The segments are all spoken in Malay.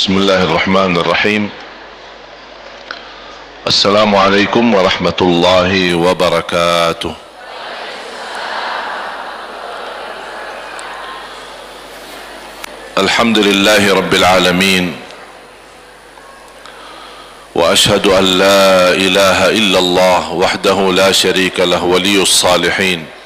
بسم الله الرحمن الرحيم. السلام عليكم ورحمة الله وبركاته. الحمد لله رب العالمين، وأشهد أن لا إله إلا الله وحده لا شريك له ولي الصالحين،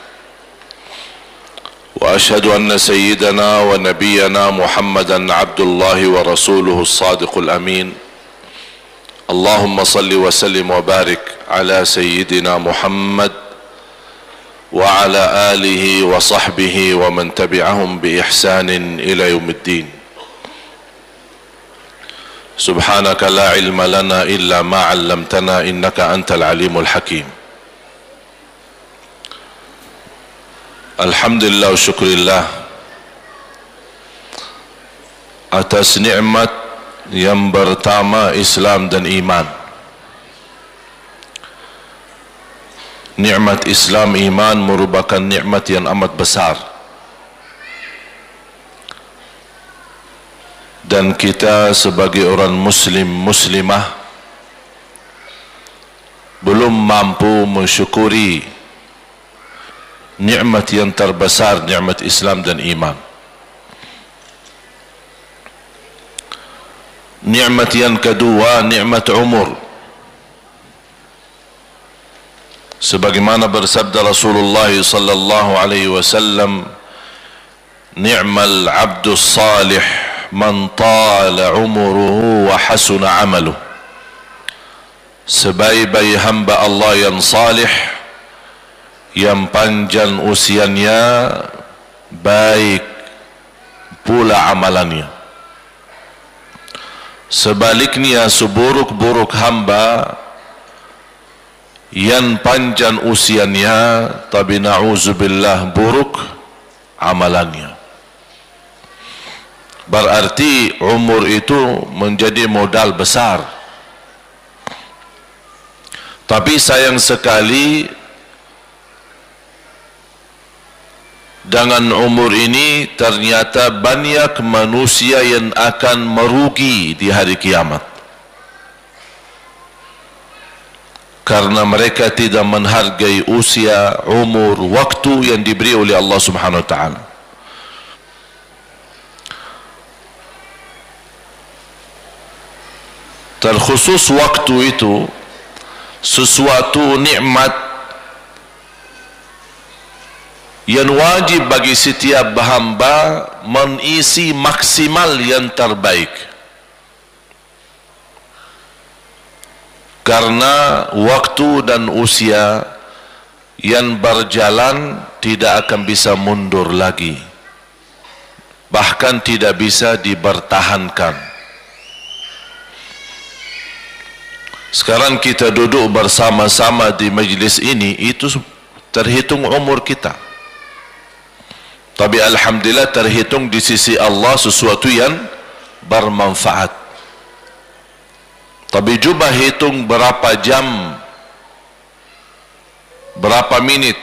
وأشهد أن سيدنا ونبينا محمدا عبد الله ورسوله الصادق الأمين. اللهم صل وسلم وبارك على سيدنا محمد وعلى آله وصحبه ومن تبعهم بإحسان إلى يوم الدين. سبحانك لا علم لنا إلا ما علمتنا إنك أنت العليم الحكيم. Alhamdulillah wa syukurillah atas nikmat yang pertama Islam dan iman. Nikmat Islam iman merupakan nikmat yang amat besar, dan kita sebagai orang muslim muslimah belum mampu mensyukuri nikmat yang terbesar, nikmat Islam dan iman. Nikmat yang kedua, nikmat umur. Sebagaimana bersabda Rasulullah sallallahu alaihi wasallam, "Ni'mal 'abdus salih man tala umruhu wa hasuna 'amaluhu." Sebaik-baik hamba Allah yang salih, yang panjang usianya, baik pula amalannya. Sebaliknya seburuk-buruk hamba yang panjang usianya tapi na'udzubillah buruk amalannya. Berarti umur itu menjadi modal besar. Tapi sayang sekali dengan umur ini ternyata banyak manusia yang akan merugi di hari kiamat, karena mereka tidak menghargai usia, umur, waktu yang diberi oleh Allah Subhanahu wa taala. Terkhusus waktu itu sesuatu nikmat yang wajib bagi setiap hamba mengisi maksimal yang terbaik, karena waktu dan usia yang berjalan tidak akan bisa mundur lagi, bahkan tidak bisa dipertahankan. Sekarang kita duduk bersama-sama di majlis ini, itu terhitung umur kita. Tapi alhamdulillah terhitung di sisi Allah sesuatu yang bermanfaat. Tapi cuba hitung berapa jam, berapa menit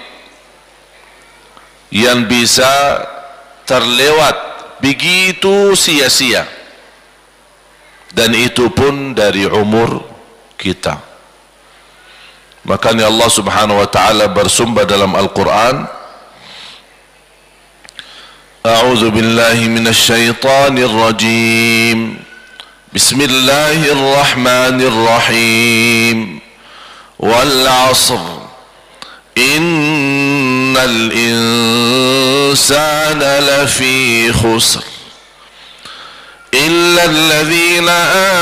yang bisa terlewat begitu sia-sia, dan itu pun dari umur kita. Makanya Allah Subhanahu wa taala bersumpah dalam Al-Quran, أعوذ بالله من الشيطان الرجيم بسم الله الرحمن الرحيم والعصر إن الإنسان لفي خسر إلا الذين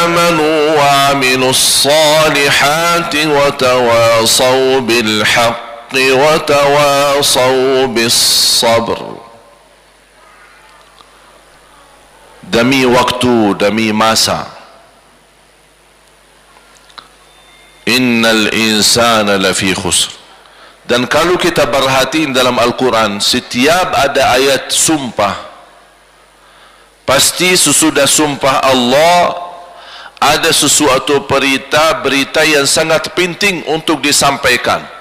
آمنوا وعملوا الصالحات وتواصوا بالحق وتواصوا بالصبر. Demi waktu, demi masa, innal insana lafi khusr. Dan kalau kita perhatiin dalam Al-Quran, setiap ada ayat sumpah, pasti sesudah sumpah Allah ada sesuatu berita yang sangat penting untuk disampaikan.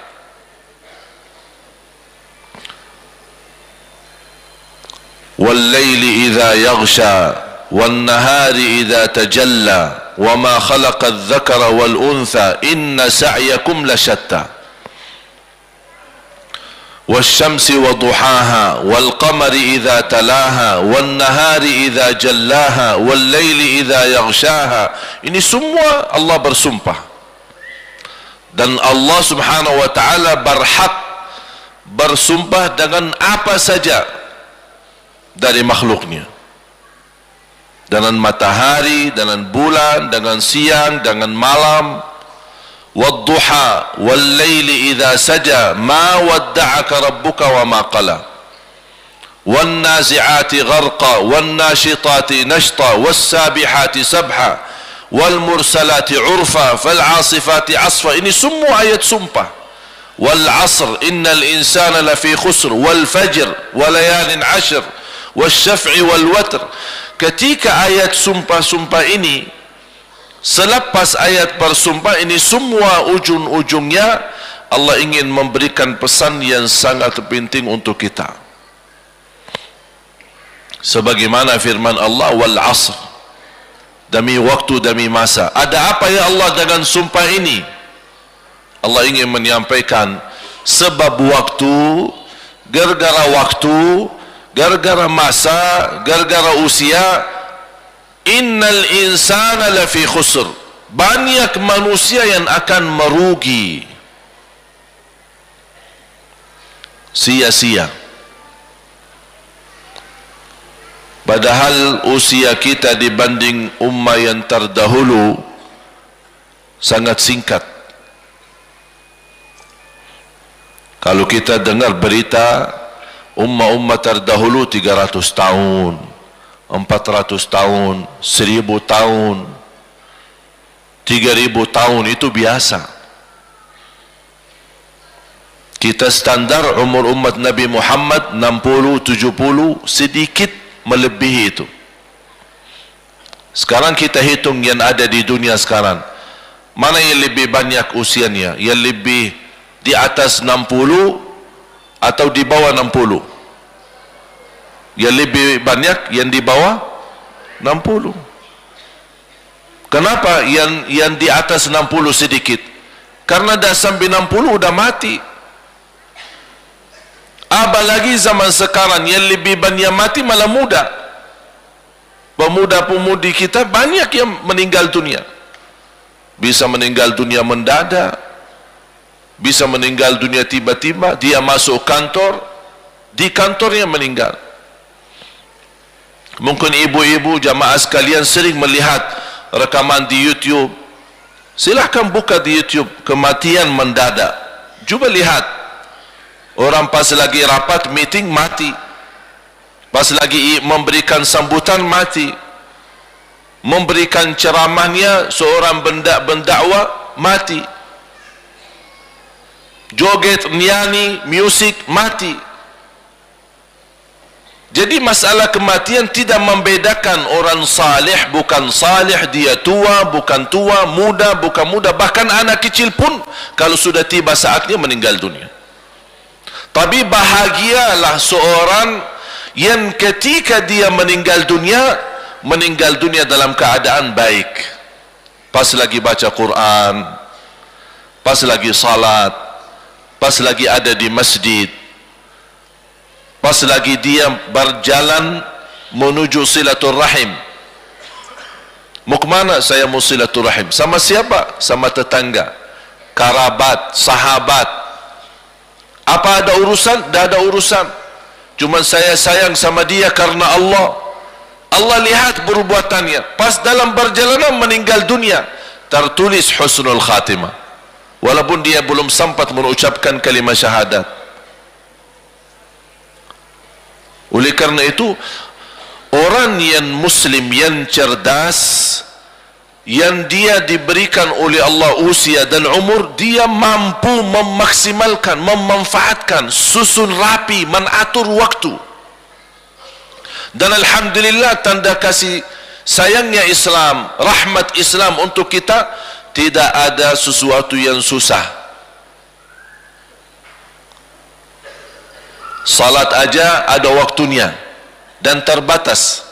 Wal laili idza yaghsha wan nahari idza tajalla wa ma khalaqa adh-dhakara wal untha inna sa'yakum lasyatta wasyamsi wa duhaha wal qamari idza talaha wan nahari idza jallaha wal laili idza yaghshaha. Ini semua Allah bersumpah, dan Allah subhanahu wa ta'ala berhak bersumpah dengan apa saja dari makhluknya, dengan matahari, dengan bulan, dengan siang, dengan malam. Wadduha wal laili idza saja ma wadda'aka rabbuka wa ma qala wan nazi'ati gharqa wan nashitati nashta was sabihati sabha wal mursalati urfa fal 'asifati 'asfa. Ini semua ayat sumpah. Wal 'asr innal insana lafi khusr wal fajr wa layalin 'ashr wasyaf'i wal watr. Ketika ayat sumpah-sumpah ini, selepas ayat bersumpah ini, semua ujung-ujungnya Allah ingin memberikan pesan yang sangat penting untuk kita. Sebagaimana firman Allah, wal 'asr, demi waktu, demi masa. Ada apa ya Allah dengan sumpah ini? Allah ingin menyampaikan sebab waktu, gara-gara waktu, gara-gara masa, gara-gara usia, innal insana lafi khusr, banyak manusia yang akan merugi, sia-sia. Padahal usia kita dibanding ummah yang terdahulu sangat singkat. Kalau kita dengar berita ummah-ummah terdahulu 300 tahun, 400 tahun, 1000 tahun, 3000 tahun, itu biasa. Kita standar umur umat Nabi Muhammad 60, 70, sedikit melebihi itu. Sekarang kita hitung yang ada di dunia sekarang, mana yang lebih banyak usianya? Yang lebih di atas 60 atau di bawah 60? Yang lebih banyak yang di bawah 60. Kenapa yang di atas 60 sedikit? Karena dah sampai 60 udah mati. Apalagi zaman sekarang yang lebih banyak mati malah muda. Pemuda-pemudi kita banyak yang meninggal dunia. Bisa meninggal dunia mendadak, bisa meninggal dunia tiba-tiba. Dia masuk kantor, di kantornya meninggal. Mungkin ibu-ibu jamaah sekalian sering melihat rekaman di YouTube. Silahkan buka di YouTube, kematian mendadak. Cuba lihat, orang pas lagi rapat meeting mati, pas lagi memberikan sambutan mati, memberikan ceramahnya seorang bendakwa mati, joget, nyanyi, musik, mati. Jadi masalah kematian tidak membedakan orang salih bukan salih, dia tua bukan tua, muda bukan muda, bahkan anak kecil pun kalau sudah tiba saatnya meninggal dunia. Tapi bahagialah seorang yang ketika dia meninggal dunia dalam keadaan baik. Pas lagi baca Quran, pas lagi salat, pas lagi ada di masjid, pas lagi dia berjalan menuju silaturrahim. Mau kemana saya mau silaturrahim? Sama siapa? Sama tetangga, kerabat, sahabat. Apa ada urusan? Tidak ada urusan. Cuma saya sayang sama dia karena Allah. Allah lihat perbuatannya. Pas dalam perjalanan meninggal dunia, tertulis husnul khatimah, walaupun dia belum sempat mengucapkan kalimat syahadat. Oleh karena itu, orang yang muslim, yang cerdas, yang dia diberikan oleh Allah usia dan umur, dia mampu memaksimalkan, memanfaatkan, susun rapi, mengatur waktu. Dan alhamdulillah, tanda kasih sayangnya Islam, rahmat Islam untuk kita, tidak ada sesuatu yang susah. Salat aja ada waktunya dan terbatas.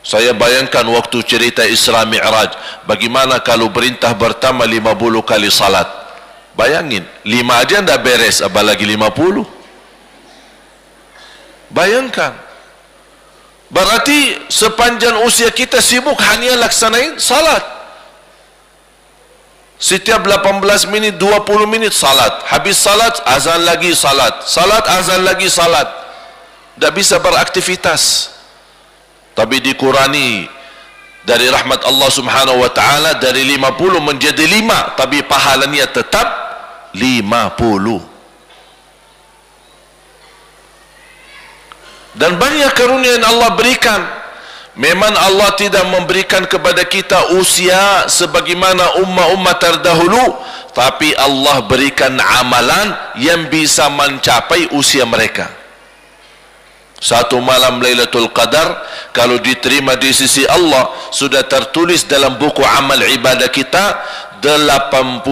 Saya bayangkan waktu cerita Isra Mi'raj, bagaimana kalau perintah bertambah 50 kali salat. Bayangin, 5 aja dah beres, apalagi 50. Bayangkan. Berarti sepanjang usia kita sibuk hanya laksanain salat. Setiap 18 minit, 20 menit salat. Habis salat, azan lagi salat. Salat, azan lagi salat. Tak bisa beraktivitas. Tapi dikurangi dari rahmat Allah subhanahu wa ta'ala, dari 50 menjadi 5, tapi pahalanya tetap 50. Dan banyak karunia yang Allah berikan. Memang Allah tidak memberikan kepada kita usia sebagaimana ummah-ummah terdahulu, tapi Allah berikan amalan yang bisa mencapai usia mereka. Satu malam Lailatul Qadar kalau diterima di sisi Allah, sudah tertulis dalam buku amal ibadah kita 83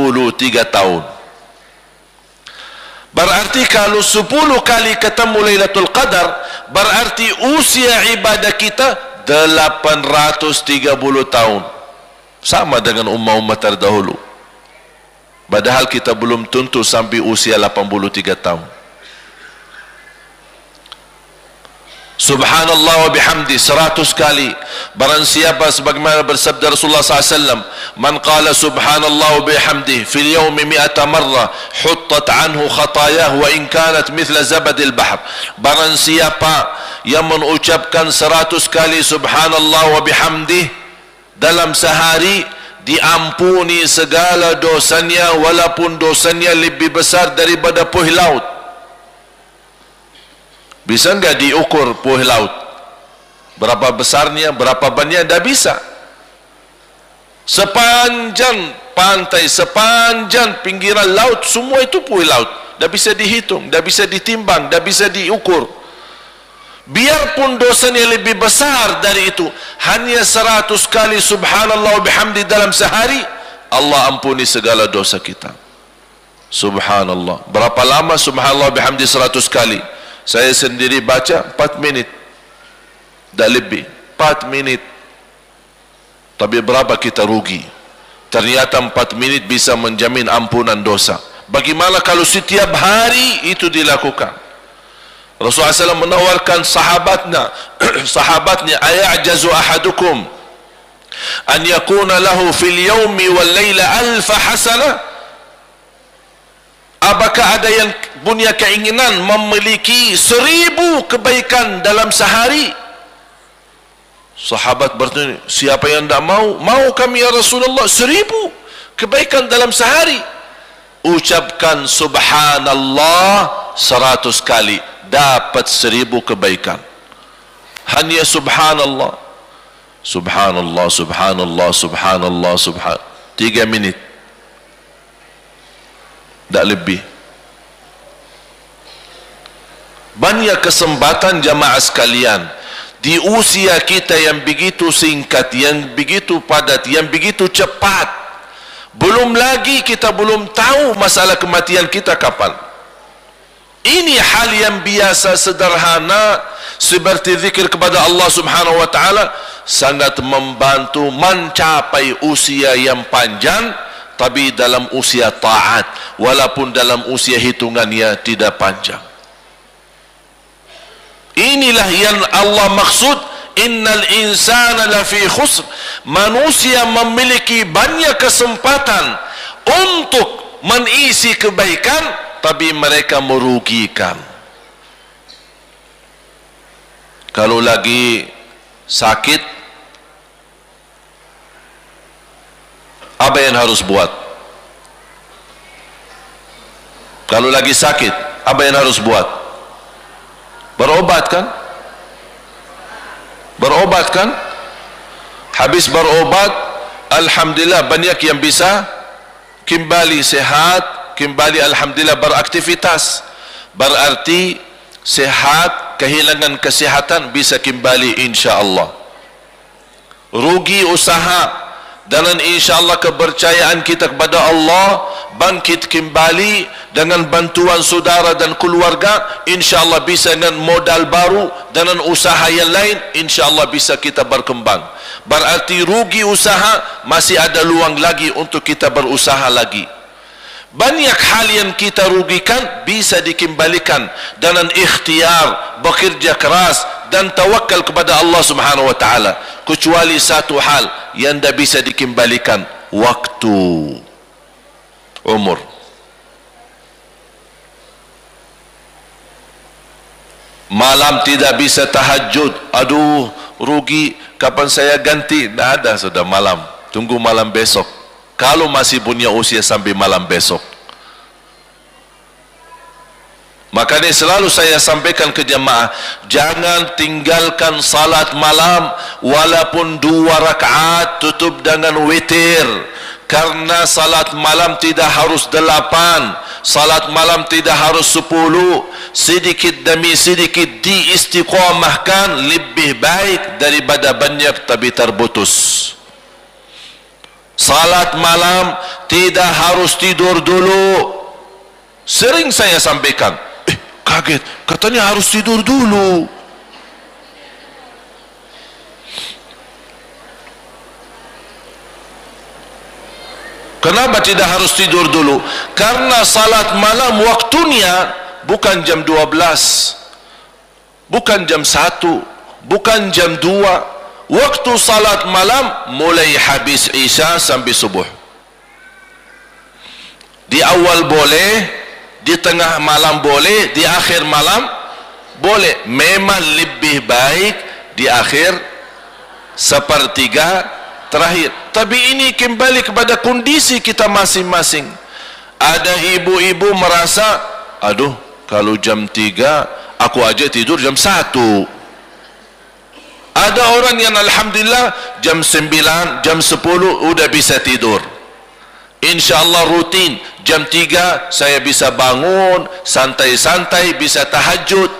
tahun. Berarti kalau 10 kali ketemu Lailatul Qadar, berarti usia ibadah kita 830 tahun. Sama dengan ummah-ummah terdahulu. Padahal kita belum tentu sampai usia 83 tahun. Subhanallah wa bihamdi 100 kali. Barang siapa sebagaimana bersabda Rasulullah SAW, man qala subhanallah wa bihamdi fil yawmi 100 marrah huttat anhu khatayah wa in kanat mithla zabadil bahr. Barang siapa yang mengucapkan 100 kali subhanallah wa bihamdi dalam sehari, diampuni segala dosanya walaupun dosanya lebih besar daripada puih laut. Bisa enggak diukur puih laut? Berapa besarnya, berapa banyak? Tak bisa. Sepanjang pantai, sepanjang pinggiran laut, semua itu puih laut. Tak bisa dihitung, tak bisa ditimbang, tak bisa diukur. Biarpun dosanya lebih besar dari itu, hanya 100 kali subhanallah bihamdi dalam sehari, Allah ampuni segala dosa kita. Subhanallah. Berapa lama subhanallah bihamdi 100 kali? Saya sendiri baca 4 minit. Tak lebih 4 minit. Tapi berapa kita rugi? Ternyata 4 minit bisa menjamin ampunan dosa. Bagaimana kalau setiap hari itu dilakukan? Rasulullah SAW menawarkan sahabatnya, ayajazu ahadukum an yakuna lahu fil yawmi wal layla alfa hasanah. Apakah ada yang punya keinginan memiliki 1000 kebaikan dalam sehari? Sahabat bertanya, siapa yang tak mau? Mau kami ya Rasulullah, 1000 kebaikan dalam sehari. Ucapkan subhanallah 100 kali, dapat 1000 kebaikan. Hanya subhanallah. Subhanallah, subhanallah, subhanallah, subhanallah. 3 minit. Tak lebih. Banyak kesempatan jamaah sekalian, di usia kita yang begitu singkat, yang begitu padat, yang begitu cepat, belum lagi kita belum tahu masalah kematian kita kapan. Ini hal yang biasa sederhana seperti zikir kepada Allah subhanahu wa ta'ala, sangat membantu mencapai usia yang panjang, tapi dalam usia taat, walaupun dalam usia hitungannya tidak panjang. Inilah yang Allah maksud, innal insana lafi khusr. Manusia memiliki banyak kesempatan untuk mengisi kebaikan, tapi mereka merugikan. Kalau lagi sakit, apa yang harus buat? Kalau lagi sakit, apa yang harus buat? Berobat kan? Berobat kan? Habis berobat, alhamdulillah banyak yang bisa kembali sehat, kembali alhamdulillah beraktivitas. Berarti sehat, kehilangan kesehatan bisa kembali insya-Allah. Rugi usaha, dan insya-Allah kepercayaan kita kepada Allah bangkit kembali dengan bantuan saudara dan keluarga, insya-Allah bisa dengan modal baru, dengan usaha yang lain, insya-Allah bisa kita berkembang. Berarti rugi usaha, masih ada luang lagi untuk kita berusaha lagi. Banyak hal yang kita rugikan bisa dikembalikan dengan ikhtiar, bekerja keras dan tawakal kepada Allah Subhanahu wa taala. Kecuali satu hal yang tidak bisa dikembalikan, waktu, umur. Malam tidak bisa tahajud, aduh rugi, kapan saya ganti? Tidak ada, sudah malam, tunggu malam besok. Kalau masih punya usia sampai malam besok. Makanya selalu saya sampaikan ke jemaah, jangan tinggalkan salat malam walaupun 2 rakaat, tutup dengan witir. Karena salat malam tidak harus 8, salat malam tidak harus 10. Sedikit demi sedikit diistiqamahkan lebih baik daripada banyak tapi terputus. Salat malam tidak harus tidur dulu. Sering saya sampaikan, kaget, katanya harus tidur dulu. Kenapa tidak harus tidur dulu? Karena salat malam waktunya bukan jam 12, bukan jam 1, bukan jam 2. Waktu salat malam mulai habis isya sampai subuh. Di awal boleh, di tengah malam boleh, di akhir malam boleh. Memang lebih baik di akhir sepertiga terakhir. Tapi ini kembali kepada kondisi kita masing-masing. Ada ibu-ibu merasa, aduh kalau jam 3 aku aja tidur jam 1. Ada orang yang alhamdulillah jam 9, jam 10 udah bisa tidur. InsyaAllah rutin jam 3 saya bisa bangun santai-santai, bisa tahajud.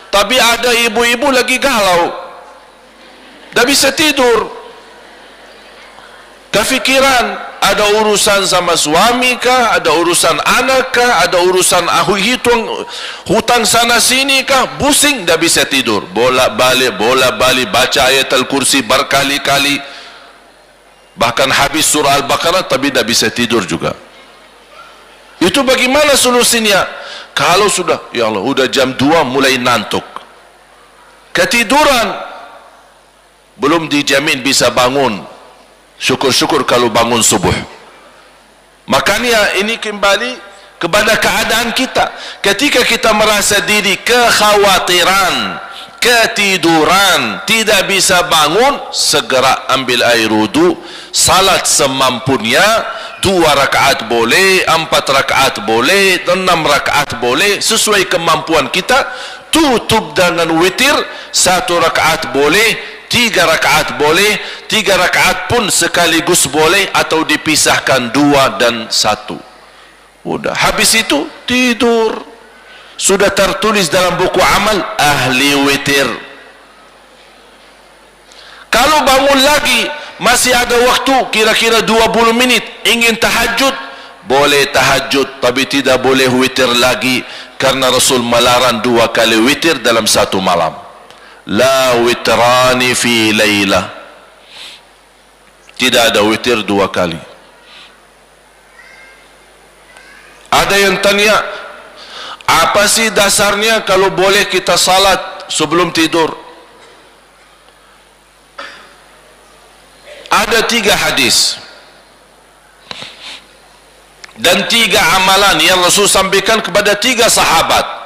Tapi ada ibu-ibu lagi galau, dah bisa tidur, kefikiran, ada urusan sama suami kah, ada urusan anak kah, ada urusan hutang sana sini kah, pusing, dah bisa tidur, bolak-balik baca ayat Al-Kursi berkali-kali, bahkan habis surah Al-Baqarah tapi dah bisa tidur juga. Itu bagaimana solusinya? Kalau sudah, ya Allah, udah jam 2 mulai nantuk, ketiduran, belum dijamin bisa bangun. Syukur-syukur kalau bangun subuh. Makanya ini kembali kepada keadaan kita. Ketika kita merasa diri kekhawatiran, ketiduran, tidak bisa bangun, segera ambil air wudu, salat semampunya, 2 rakaat boleh, 4 rakaat boleh, 6 rakaat boleh, sesuai kemampuan kita. Tutup dengan witir, 1 rakaat boleh, 3 rakaat boleh, 3 rakaat pun sekaligus boleh, atau dipisahkan 2 dan 1. Udah, habis itu tidur. Sudah tertulis dalam buku amal ahli witir. Kalau bangun lagi masih ada waktu kira-kira 20 menit ingin tahajud, boleh tahajud, tapi tidak boleh witir lagi, karena Rasul melarang 2 kali witir dalam 1 malam. La witrani fi layla, tidak ada witir 2 kali. Ada yang tanya, apa sih dasarnya kalau boleh kita salat sebelum tidur? Ada 3 hadis dan 3 amalan yang Rasul sampaikan kepada 3 sahabat.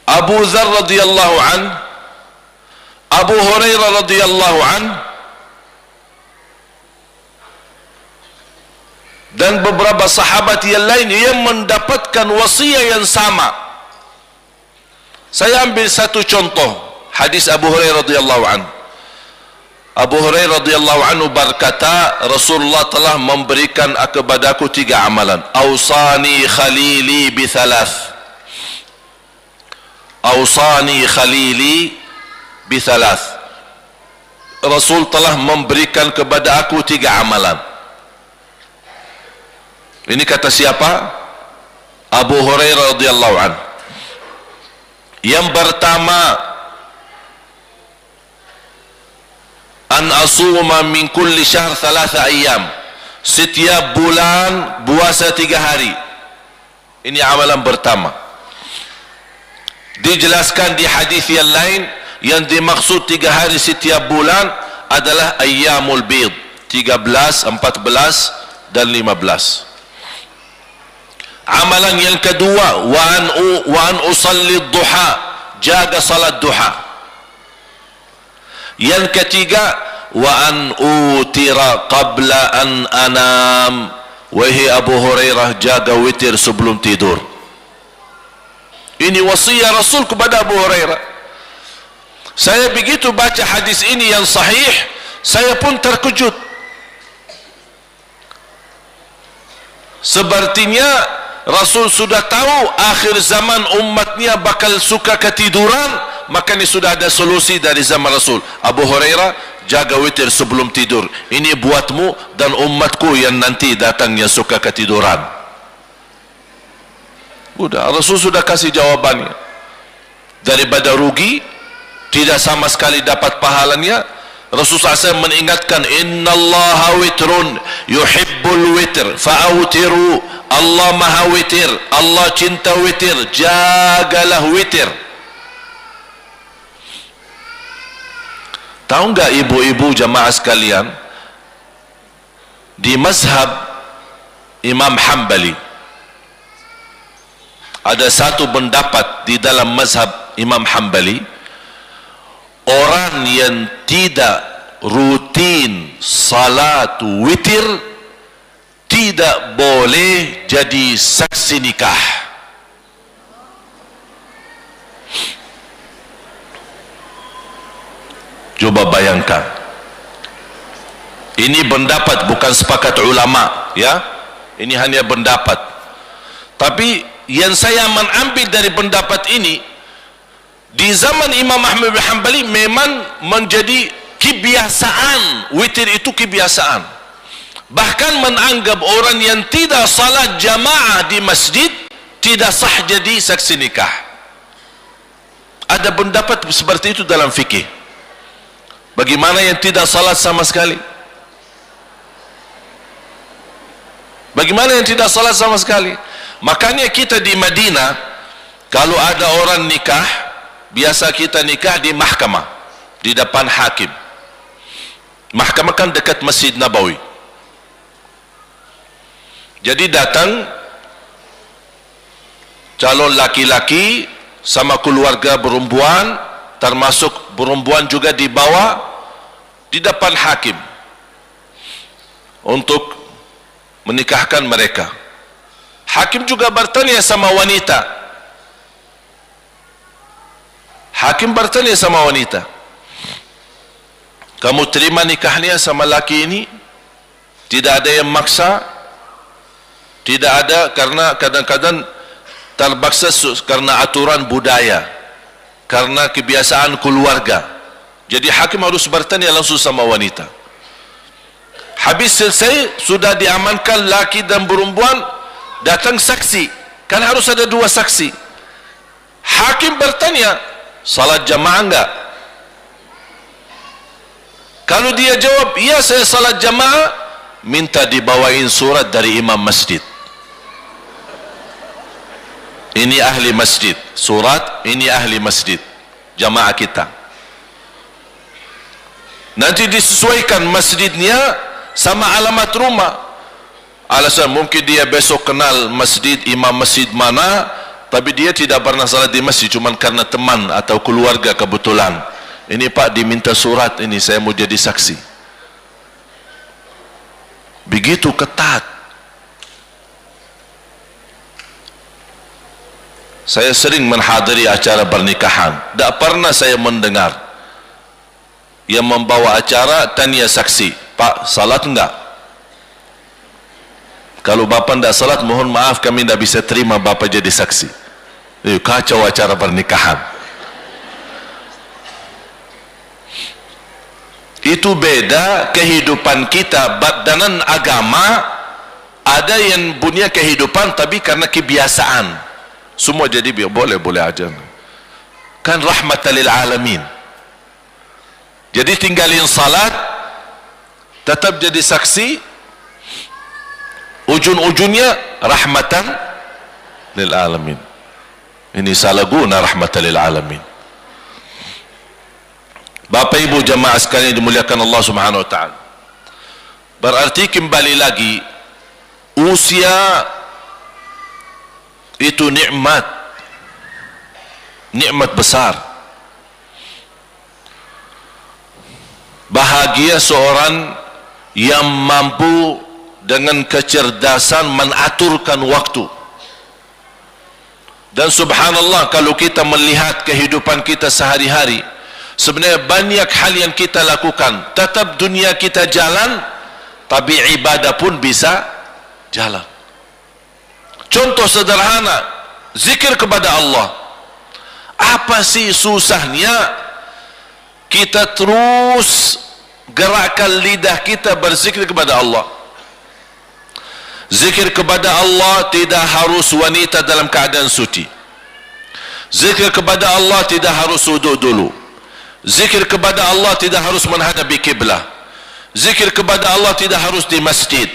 Abu Dzar radhiyallahu an, Abu Hurairah radhiyallahu an, dan beberapa sahabat yang lain yang mendapatkan wasiat yang sama. Saya ambil satu contoh hadis Abu Hurairah radhiyallahu an. Abu Hurairah radhiyallahu anhu berkata, Rasulullah telah memberikan kepadaku 3 amalan. Ausani khalili bi thalath. Ausani khalili bi thalath. Rasul telah memberikan kepada aku 3 amalan. Ini kata siapa? Abu Hurairah radhiyallahu an. Yang pertama, an asuma min kulli syahr 3 ayyam. Setiap bulan puasa 3 hari. Ini amalan pertama. Dijelaskan di hadis yang lain, yang dimaksud 3 hari setiap bulan adalah ayyamul bid, 13, 14 dan 15. Amalan yang kedua, wa an usalli duha, jaga salat duha. Yang ketiga, wa an utira qabla an anam. Wahai Abu Hurairah, jaga witir sebelum tidur. Ini wasiat Rasul kepada Abu Hurairah. Saya begitu baca hadis ini yang sahih, saya pun terkejut. Sepertinya Rasul sudah tahu akhir zaman umatnya bakal suka ketiduran, makanya sudah ada solusi dari zaman Rasul. Abu Hurairah, jaga witir sebelum tidur. Ini buatmu dan umatku yang nanti datangnya suka ketiduran. Udah, Rasul sudah kasih jawabannya. Daripada rugi, tidak sama sekali dapat pahalanya, Rasulullah SAW mengingatkan, innallaha witrun yuhibbul witr fa'awtiru. Allah maha witir, Allah cinta witir, jagalah witir. Tahu enggak ibu-ibu jamaah sekalian, di mazhab Imam Hanbali ada satu pendapat di dalam mazhab Imam Hanbali, orang yang tidak rutin salat witir tidak boleh jadi saksi nikah. Coba bayangkan, ini pendapat, bukan sepakat ulama ya, ini hanya pendapat. Tapi yang saya mengambil dari pendapat ini, di zaman Imam Ahmad bin Hanbali memang menjadi kebiasaan, witir itu kebiasaan. Bahkan menganggap orang yang tidak salat jamaah di masjid tidak sah jadi saksi nikah. Ada pendapat seperti itu dalam fikih. Bagaimana yang tidak salat sama sekali? Bagaimana yang tidak salat sama sekali? Makanya kita di Madinah, kalau ada orang nikah, biasa kita nikah di mahkamah, di depan hakim. Mahkamah kan dekat Masjid Nabawi. Jadi datang calon laki-laki sama keluarga perempuan, termasuk perempuan juga dibawa di depan hakim untuk menikahkan mereka. Hakim juga bertanya sama wanita. Hakim bertanya sama wanita, kamu terima nikahnya sama laki ini? Tidak ada yang maksa? Tidak ada, karena kadang-kadang terpaksa karena aturan budaya, karena kebiasaan keluarga. Jadi hakim harus bertanya langsung sama wanita. Habis selesai, sudah diamankan laki dan perempuan, datang saksi. Kan harus ada 2 saksi. Hakim bertanya, salat jamaah enggak? Kalau dia jawab, iya saya salat jamaah, minta dibawain surat dari imam masjid. Ini ahli masjid, surat ini ahli masjid, jamaah kita. Nanti disesuaikan masjidnya sama alamat rumah. Alasan mungkin dia besok kenal masjid, imam masjid mana, tapi dia tidak pernah salat di masjid, cuma karena teman atau keluarga kebetulan. Ini Pak diminta surat ini, saya mau jadi saksi. Begitu ketat. Saya sering menghadiri acara pernikahan, tak pernah saya mendengar yang membawa acara tanya saksi, Pak salat enggak? Kalau Bapak tidak salat, mohon maaf kami tidak bisa terima Bapak jadi saksi. Kacau acara pernikahan. Itu beda kehidupan kita. Dan agama Ada yang punya kehidupan tapi karena kebiasaan. Semua jadi boleh aja. Kan rahmatan lil alamin. Jadi tinggalin salat, tetap jadi saksi, ujung-ujungnya rahmatan lil alamin. Ini salah guna rahmatan lil alamin. Bapak ibu jamaah sekalian dimuliakan Allah Subhanahu wa taala. Berarti kembali lagi, usia itu nikmat besar. Bahagia seorang yang mampu dengan kecerdasan mengaturkan waktu. Dan subhanallah, kalau kita melihat kehidupan kita sehari-hari, sebenarnya banyak hal yang kita lakukan, tetap dunia kita jalan, tapi ibadah pun bisa jalan. Contoh sederhana, zikir kepada Allah. Apa sih susahnya kita terus gerakkan lidah kita berzikir kepada Allah? Zikir kepada Allah tidak harus wanita dalam keadaan suci. Zikir kepada Allah tidak harus wuduk dulu. Zikir kepada Allah tidak harus menghadapi kiblah. Zikir kepada Allah tidak harus di masjid.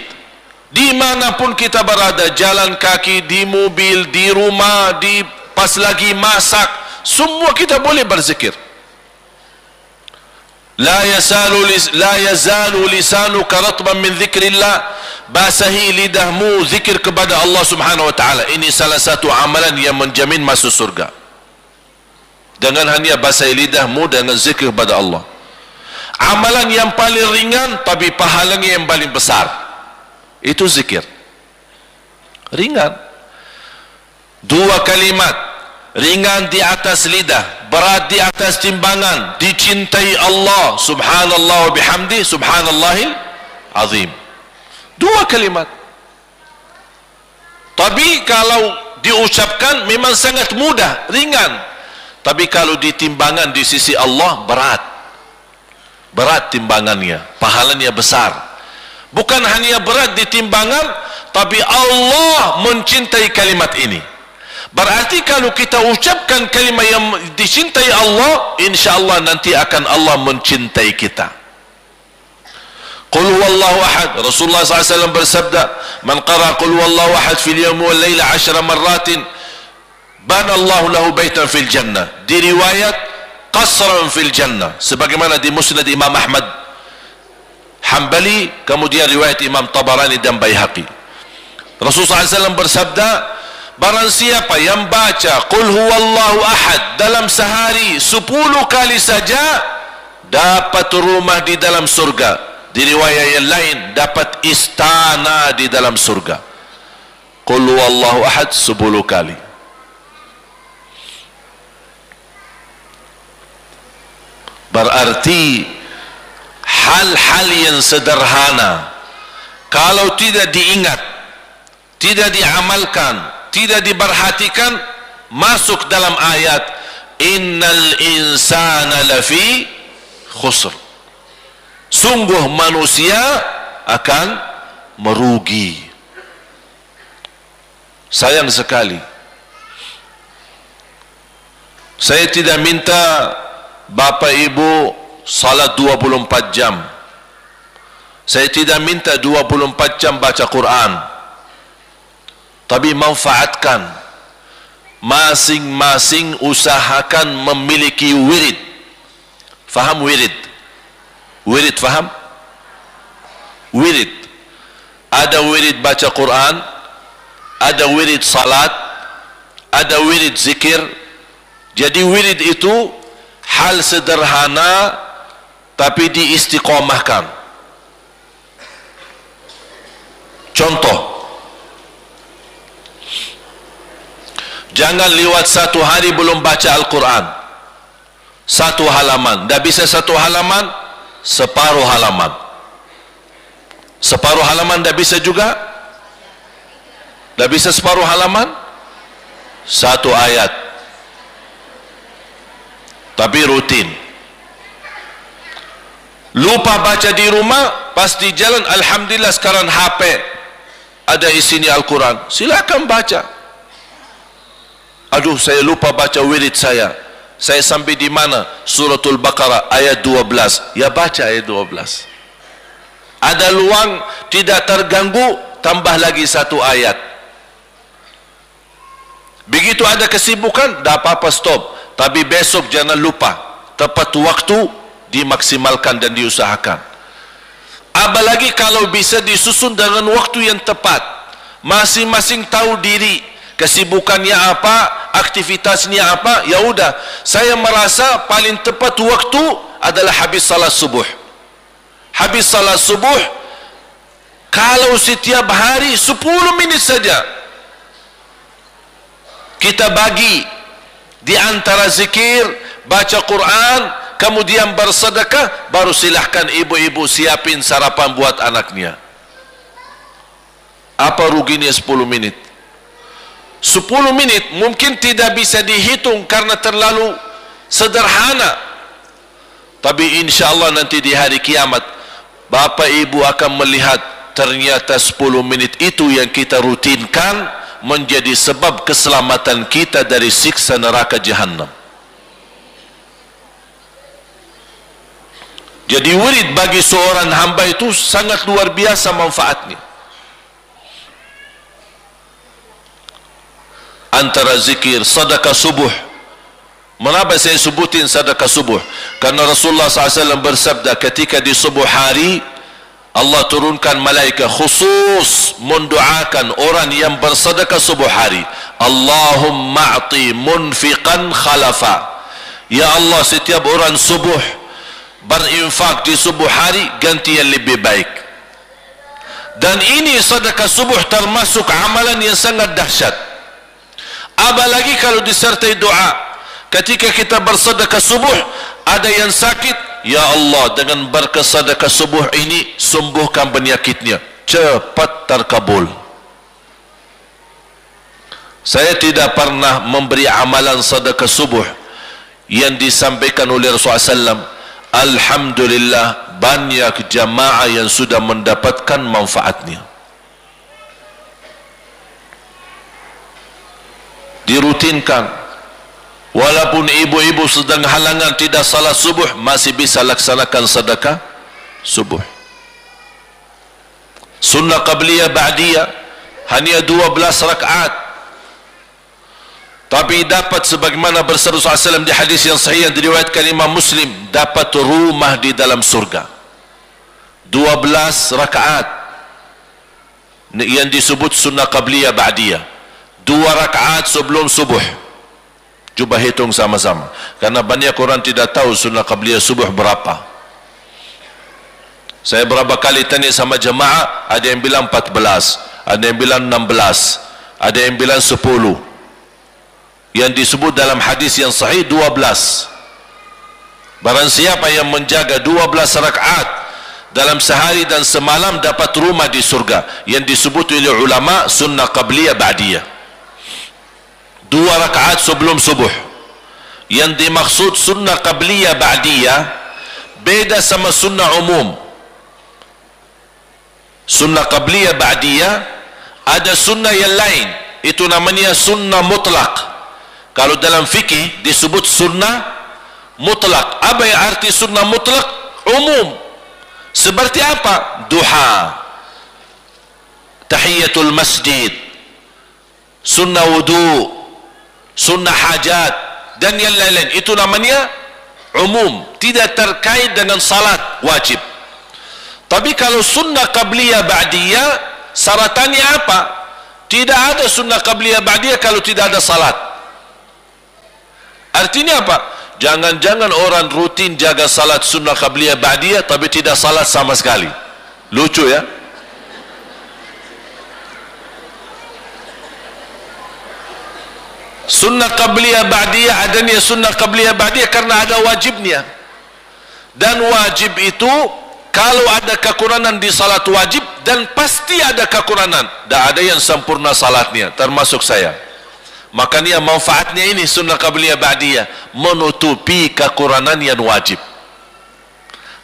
Dimanapun kita berada, jalan kaki, di mobil, di rumah, di pas lagi masak, semua kita boleh berzikir. La yazalu lisanuka ratban min dzikrillah. Basahi lidahmu zikir kepada Allah Subhanahu wa taala. Ini salah satu amalan yang menjamin masuk surga. Dengan hanya basahi lidahmu dengan zikir kepada Allah. Amalan yang paling ringan tapi pahalanya yang paling besar, itu zikir. Ringan. 2 kalimat, ringan di atas lidah, berat di atas timbangan, dicintai Allah subhanallah wa bihamdi subhanallahil azim. 2 kalimat. Tapi kalau diucapkan memang sangat mudah, ringan. Tapi kalau ditimbangan di sisi Allah, berat timbangannya, pahalanya besar. Bukan hanya berat di timbangan, tapi Allah mencintai kalimat ini. Berarti kalau kita ucapkan kalimat yang dicintai Allah, insyaAllah nanti akan Allah mencintai kita. Qul huwallahu ahad. Rasulullah SAW bersabda, man qara qul huwallahu ahad fil yawmi wal layla 10 marratin bana Allahu lahu baitan fil jannah. Di riwayat qasran fil jannah, sebagaimana di Musnad Imam Ahmad Hanbali, kemudian riwayat Imam Tabarani dan Baihaqi. Rasulullah SAW bersabda, barang siapa yang baca qul huwallahu ahad dalam sehari 10 kali saja, dapat rumah di dalam surga. Di riwayat yang lain, dapat istana di dalam surga. Qul huwallahu ahad 10 kali. Berarti hal-hal yang sederhana kalau tidak diingat, tidak diamalkan, tidak diperhatikan, masuk dalam ayat innal insana lafi khusr. Sungguh manusia akan merugi. Sayang sekali, saya tidak minta Bapak Ibu salat 24 jam. Saya tidak minta 24 jam baca Quran. Tapi manfaatkan. Masing-masing usahakan memiliki wirid. Faham wirid? Wirid faham? Wirid. Ada wirid baca Quran, ada wirid salat, ada wirid zikir. Jadi wirid itu hal sederhana tapi diistiqomahkan. Contoh, jangan lewat 1 hari belum baca Al-Quran. 1 halaman, tidak bisa 1 halaman, separuh halaman. Separuh halaman tidak bisa juga. Tidak bisa separuh halaman, 1 ayat. Tapi rutin. Lupa baca di rumah, pas di jalan, alhamdulillah sekarang HP ada isinya Al-Quran, silakan baca. Aduh, saya lupa baca wirid saya sampai di mana? Suratul Baqarah ayat 12. Ya baca ayat 12. Ada luang tidak terganggu, tambah lagi satu ayat. Begitu ada kesibukan, dah apa-apa stop. Tapi besok jangan lupa, tepat waktu dimaksimalkan dan diusahakan. Apalagi kalau bisa disusun dengan waktu yang tepat. Masing-masing tahu diri, kesibukannya apa, aktivitasnya apa. Ya udah, saya merasa paling tepat waktu adalah habis salat subuh. Habis salat subuh, kalau setiap hari 10 menit saja kita bagi di antara zikir, baca Quran, kemudian bersedekah, baru silahkan ibu-ibu siapin sarapan buat anaknya. Apa ruginya 10 menit? 10 menit mungkin tidak bisa dihitung karena terlalu sederhana, tapi insya Allah nanti di hari kiamat Bapak Ibu akan melihat ternyata 10 menit itu yang kita rutinkan menjadi sebab keselamatan kita dari siksa neraka Jahannam. Jadi wirid bagi seorang hamba itu sangat luar biasa manfaatnya. Antara zikir, sedekah subuh. Mengapa saya sebutin sedekah subuh? Karena Rasulullah SAW bersabda, ketika di subuh hari Allah turunkan malaikat khusus mendoakan orang yang bersedekah subuh hari. Allahumma a'ti munfiqan khalafa. Ya Allah, setiap orang subuh berinfak di subuh hari, ganti yang lebih baik. Dan ini sedekah subuh termasuk amalan yang sangat dahsyat. Apalagi kalau disertai doa. Ketika kita bersedekah subuh, ada yang sakit, ya Allah, dengan berkat sedekah subuh ini sembuhkan penyakitnya, cepat terkabul. Saya tidak pernah memberi amalan sedekah subuh yang disampaikan oleh Rasulullah SAW. Alhamdulillah, banyak jamaah yang sudah mendapatkan manfaatnya. Dirutinkan. Walaupun ibu-ibu sedang halangan tidak salat subuh, masih bisa laksanakan sedekah subuh. Sunnah qabliyah ba'diyah hanya 12 rakaat, tapi dapat sebagaimana bersabda Rasulullah SAW di hadis yang sahih yang diriwayatkan Imam Muslim, dapat rumah di dalam surga. 12 rakaat yang disebut sunnah qabliyah ba'diyah, 2 rakaat sebelum subuh. Cuba hitung sama-sama, karena banyak orang tidak tahu sunnah qabliyah subuh berapa. Saya berapa kali tanya sama jemaah, ada yang bilang 14, ada yang bilang 16, ada yang bilang 10. Yang disebut dalam hadis yang sahih 12. Barang siapa yang menjaga 12 rakaat dalam sehari dan semalam, dapat rumah di surga, yang disebut oleh ulama sunnah qabliyah ba'diyah. 2 rakaat sebelum subuh. Yang dimaksud sunnah qabliyah ba'diyah beda sama sunnah umum. Sunnah qabliyah ba'diyah ada sunnah yang lain, itu namanya sunnah mutlak. Kalau dalam fikih disebut sunnah mutlak. Apa yang arti sunnah mutlak? Umum. Seperti apa? Duha, tahiyatul masjid, sunnah wudu, sunnah hajat, dan yang lain-lain. Itu namanya umum, tidak terkait dengan salat wajib. Tapi kalau sunnah qabliyah ba'diyah, syaratannya apa? Tidak ada sunnah qabliyah ba'diyah kalau tidak ada salat. Artinya apa? Jangan-jangan orang rutin jaga salat sunnah qabliyah ba'diyah tapi tidak salat sama sekali. Lucu ya? Sunnah qabliyah ba'diyah, adanya sunnah qabliyah ba'diyah karena ada wajibnya. Dan wajib itu kalau ada kekurangan di salat wajib, dan pasti ada kekurangan, tak ada yang sempurna salatnya, termasuk saya. Makanya manfaatnya ini sunnah qabliyah ba'diyah, menutupi kekurangan yang wajib.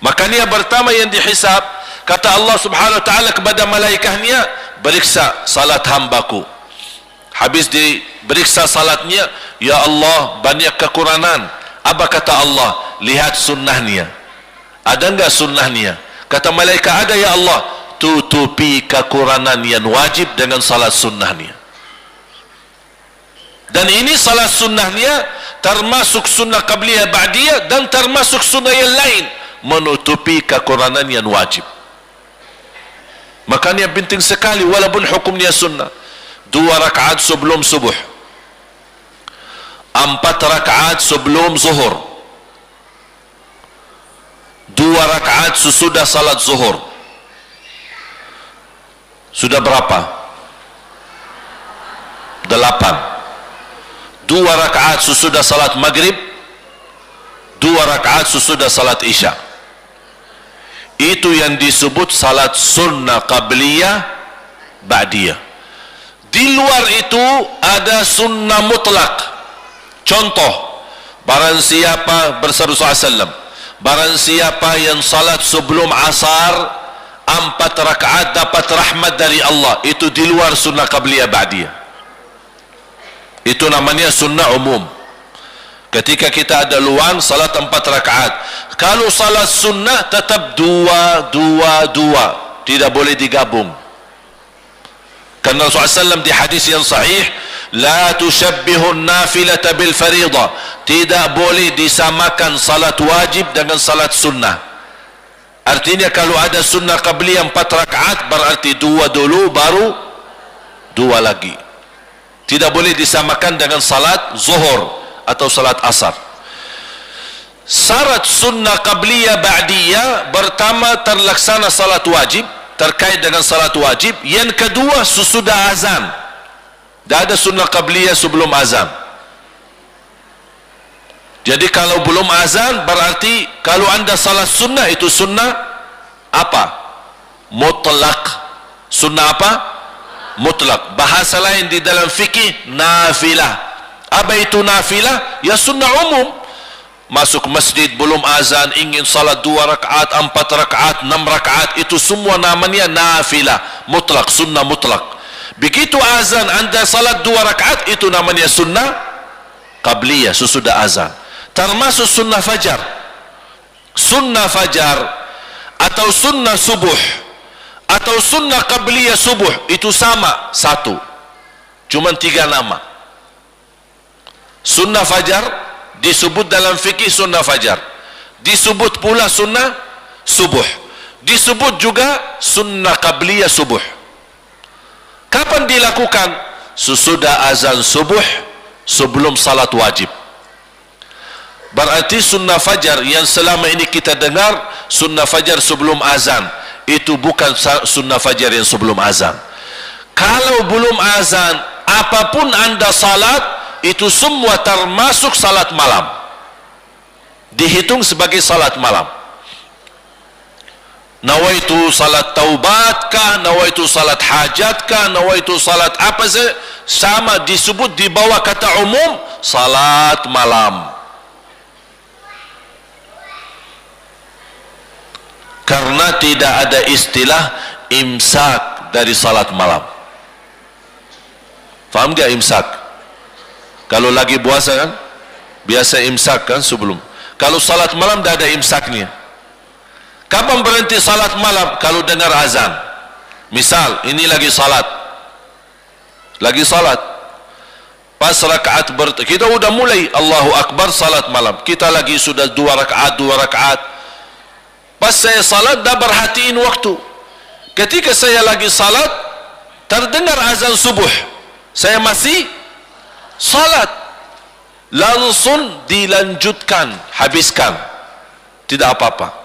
Makanya pertama yang dihisab, kata Allah subhanahu wa ta'ala kepada malaikatnya, periksa salat hambaku. Habis diperiksa salatnya, ya Allah, banyak kekurangan. Apa kata Allah? Lihat sunnahnya. Ada enggak sunnahnya? Kata malaikat, ada ya Allah. Tutupi kekurangan yang wajib dengan salat sunnahnya. Dan ini salat sunnahnya termasuk sunnah qabliyah ba'diyah dan termasuk sunnah yang lain, menutupi kekurangan yang wajib. Makanya penting sekali walaupun hukumnya sunnah. 2 rakaat sebelum subuh, 4 rakaat sebelum zuhur, 2 rakaat sesudah salat zuhur. Sudah berapa? 8. 2 rakaat sesudah salat maghrib, 2 rakaat sesudah salat isya. Itu yang disebut salat sunnah qabliyah ba'diyah. Di luar itu ada sunnah mutlak. Contoh, barang siapa bersabda SAW, barang siapa yang salat sebelum asar 4 rakaat dapat rahmat dari Allah, itu di luar sunnah qabliyah ba'diyah. Itu namanya sunnah umum. Ketika kita ada luang salat 4 rakaat. Kalau salat sunnah tetap 2, tidak boleh digabung. Karena Rasulullah SAW di hadis yang sahih, la tushabbihu nafilata bil faridah, tidak boleh disamakan salat wajib dengan salat sunnah. Artinya kalau ada sunnah qabliyah 4 rakaat, berarti 2 dulu baru 2 lagi. Tidak boleh disamakan dengan salat zuhur atau salat asar. Syarat sunnah qabliyah ba'diyah, pertama terlaksana salat wajib, terkait dengan salat wajib. Yang kedua sesudah azan. Tidak ada sunnah qabliyah sebelum azan. Jadi kalau belum azan, berarti kalau anda salat sunnah, itu sunnah apa? Mutlak. Sunnah apa? Mutlak. Bahasa lain di dalam fikih, nafilah. Apa itu nafilah? Ya sunnah umum. Masuk masjid belum azan, ingin salat 2 rakaat, 4 rakaat, 6 rakaat, itu semua namanya nafilah mutlak, sunnah mutlak. Begitu azan anda salat 2 rakaat, itu namanya sunnah qabliyah sesudah azan. Termasuk sunnah fajar. Sunnah fajar atau sunnah subuh atau sunnah qabliyah subuh itu sama, satu, cuma 3 nama. Sunnah fajar disebut dalam fikih sunnah fajar, disebut pula sunnah subuh, disebut juga sunnah qabliyah subuh. Kapan dilakukan? Sesudah azan subuh, sebelum salat wajib. Berarti sunnah fajar yang selama ini kita dengar, sunnah fajar sebelum azan, itu bukan sunnah fajar yang sebelum azan. Kalau belum azan, apapun anda salat, itu semua termasuk salat malam, dihitung sebagai salat malam. Nawaitu salat taubat kah, nawaitu salat hajat kah, nawaitu salat apa saja, sama disebut di bawah kata umum salat malam. Karena tidak ada istilah imsak dari salat malam. Faham gak imsak? Kalau lagi puasa kan biasa imsak kan sebelum. Kalau salat malam tidak ada imsaknya. Kapan berhenti salat malam? Kalau dengar azan. Misal ini lagi salat, pas rakaat kita udah mulai Allahu Akbar salat malam, kita lagi sudah 2 rakaat. Pas saya salat dah perhatiin waktu. Ketika saya lagi salat terdengar azan subuh, saya masih salat, langsung dilanjutkan, habiskan, tidak apa-apa.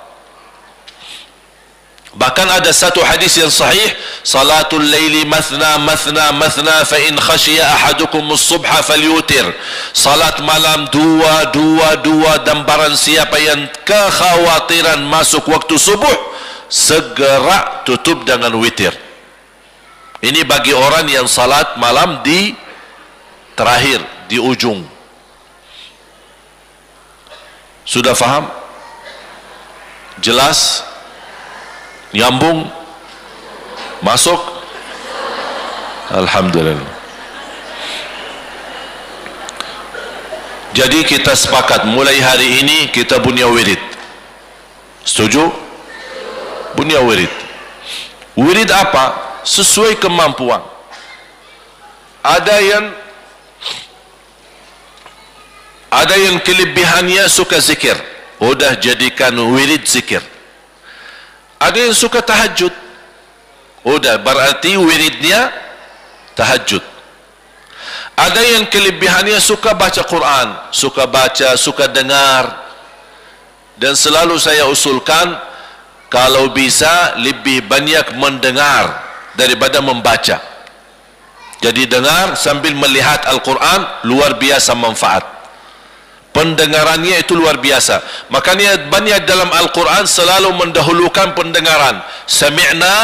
Bahkan ada satu hadis yang sahih, salatul laili mathna fa in khashiya ahadukum as-subha falyutir. Salat malam 2 dan barang siapa yang kekhawatiran masuk waktu subuh, segera tutup dengan witir. Ini bagi orang yang salat malam di terakhir, di ujung. Sudah faham? Jelas? Nyambung? Masuk? Alhamdulillah. Jadi kita sepakat mulai hari ini kita punya wirid. Setuju? Punya wirid. Wirid apa? Sesuai kemampuan. Ada yang kelebihannya suka zikir, udah jadikan wirid zikir. Ada yang suka tahajud, udah berarti wiridnya tahajud. Ada yang kelebihannya suka baca Quran, suka baca, suka dengar. Dan selalu saya usulkan, kalau bisa lebih banyak mendengar daripada membaca. Jadi dengar sambil melihat Al-Quran, luar biasa manfaat. Pendengarannya itu luar biasa. Makanya banyak dalam Al-Quran selalu mendahulukan pendengaran. Sami'na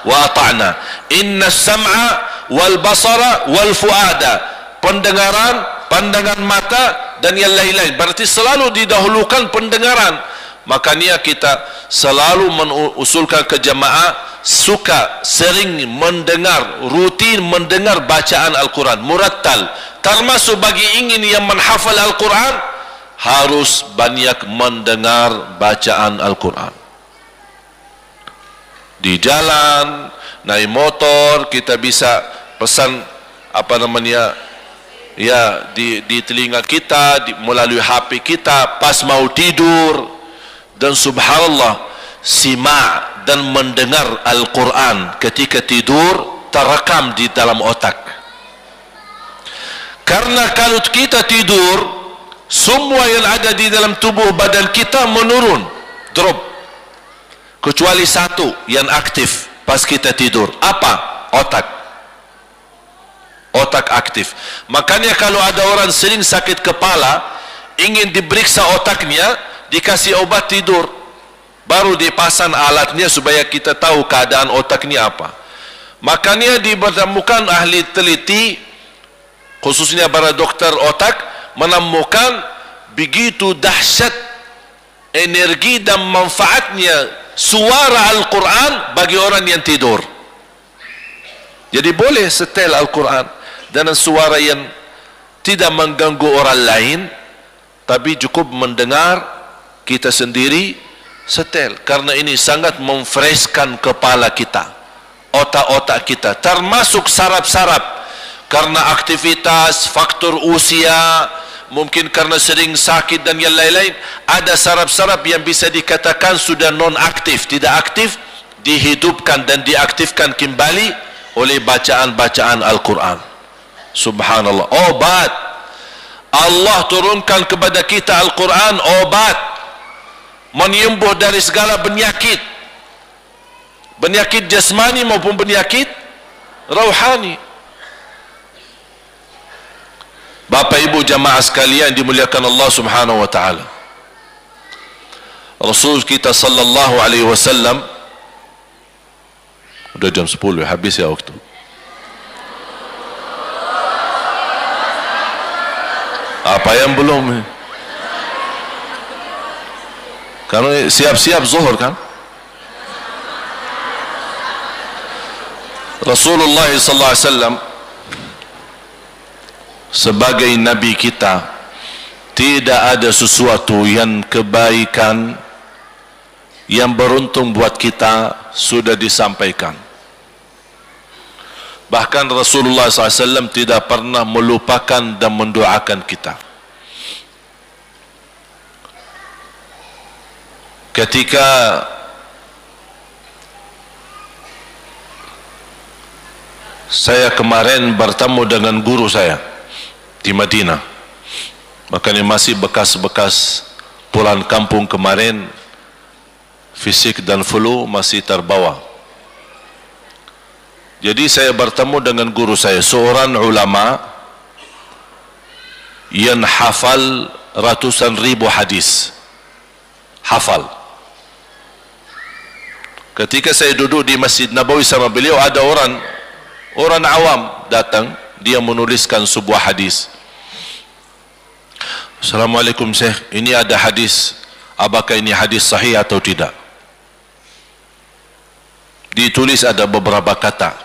wa ata'na. Inna sam'a wal basara wal fuada. Pendengaran, pandangan mata dan yang lain-lain. Berarti selalu didahulukan pendengaran. Makanya kita selalu mengusulkan ke jamaah suka sering mendengar, rutin mendengar bacaan Al-Quran murattal. Termasuk bagi ingin yang menghafal Al-Quran, harus banyak mendengar bacaan Al-Quran. Di jalan, naik motor, kita bisa pesan di telinga kita, melalui HP kita, pas mau tidur. Dan subhanallah, simak dan mendengar Al-Quran ketika tidur terekam di dalam otak. Karena kalau kita tidur, semua yang ada di dalam tubuh badan kita menurun, drop, kecuali satu yang aktif pas kita tidur. Apa? Otak. Otak aktif. Makanya kalau ada orang sering sakit kepala, ingin diperiksa otaknya, dikasih obat tidur, baru dipasang alatnya supaya kita tahu keadaan otaknya apa. Makanya ditemukan ahli teliti, khususnya para dokter otak, menemukan begitu dahsyat energi dan manfaatnya suara Al-Quran bagi orang yang tidur. Jadi boleh setel Al-Quran dengan suara yang tidak mengganggu orang lain, tapi cukup mendengar kita sendiri, setel. Karena ini sangat memfreshkan kepala kita, otak-otak kita, termasuk saraf-saraf. Karena aktivitas, faktor usia, mungkin karena sering sakit dan yang lain-lain, ada saraf-saraf yang bisa dikatakan sudah non-aktif, tidak aktif, dihidupkan dan diaktifkan kembali oleh bacaan-bacaan Al-Quran. Subhanallah, obat. Allah turunkan kepada kita Al-Quran, obat, menyembuh dari segala penyakit, penyakit jasmani maupun penyakit rohani. Bapak ibu jamaah sekalian dimuliakan Allah subhanahu wa ta'ala, Rasul kita sallallahu alaihi wasallam, udah jam 10 habis ya waktu. Apa yang belum? Karena siap-siap zuhur kan. Rasulullah sallallahu alaihi wasallam sebagai nabi kita, tidak ada sesuatu yang kebaikan yang beruntung buat kita sudah disampaikan. Bahkan Rasulullah SAW tidak pernah melupakan dan mendoakan kita. Ketika saya kemarin bertemu dengan guru saya di Madinah, makanya masih bekas-bekas pulang kampung kemarin, fisik dan flu masih terbawa. Jadi saya bertemu dengan guru saya, seorang ulama yang hafal ratusan ribu hadis, hafal. Ketika saya duduk di Masjid Nabawi sama beliau, ada orang awam datang, dia menuliskan sebuah hadis. Assalamualaikum Syekh, ini ada hadis, apakah ini hadis sahih atau tidak? Ditulis ada beberapa kata,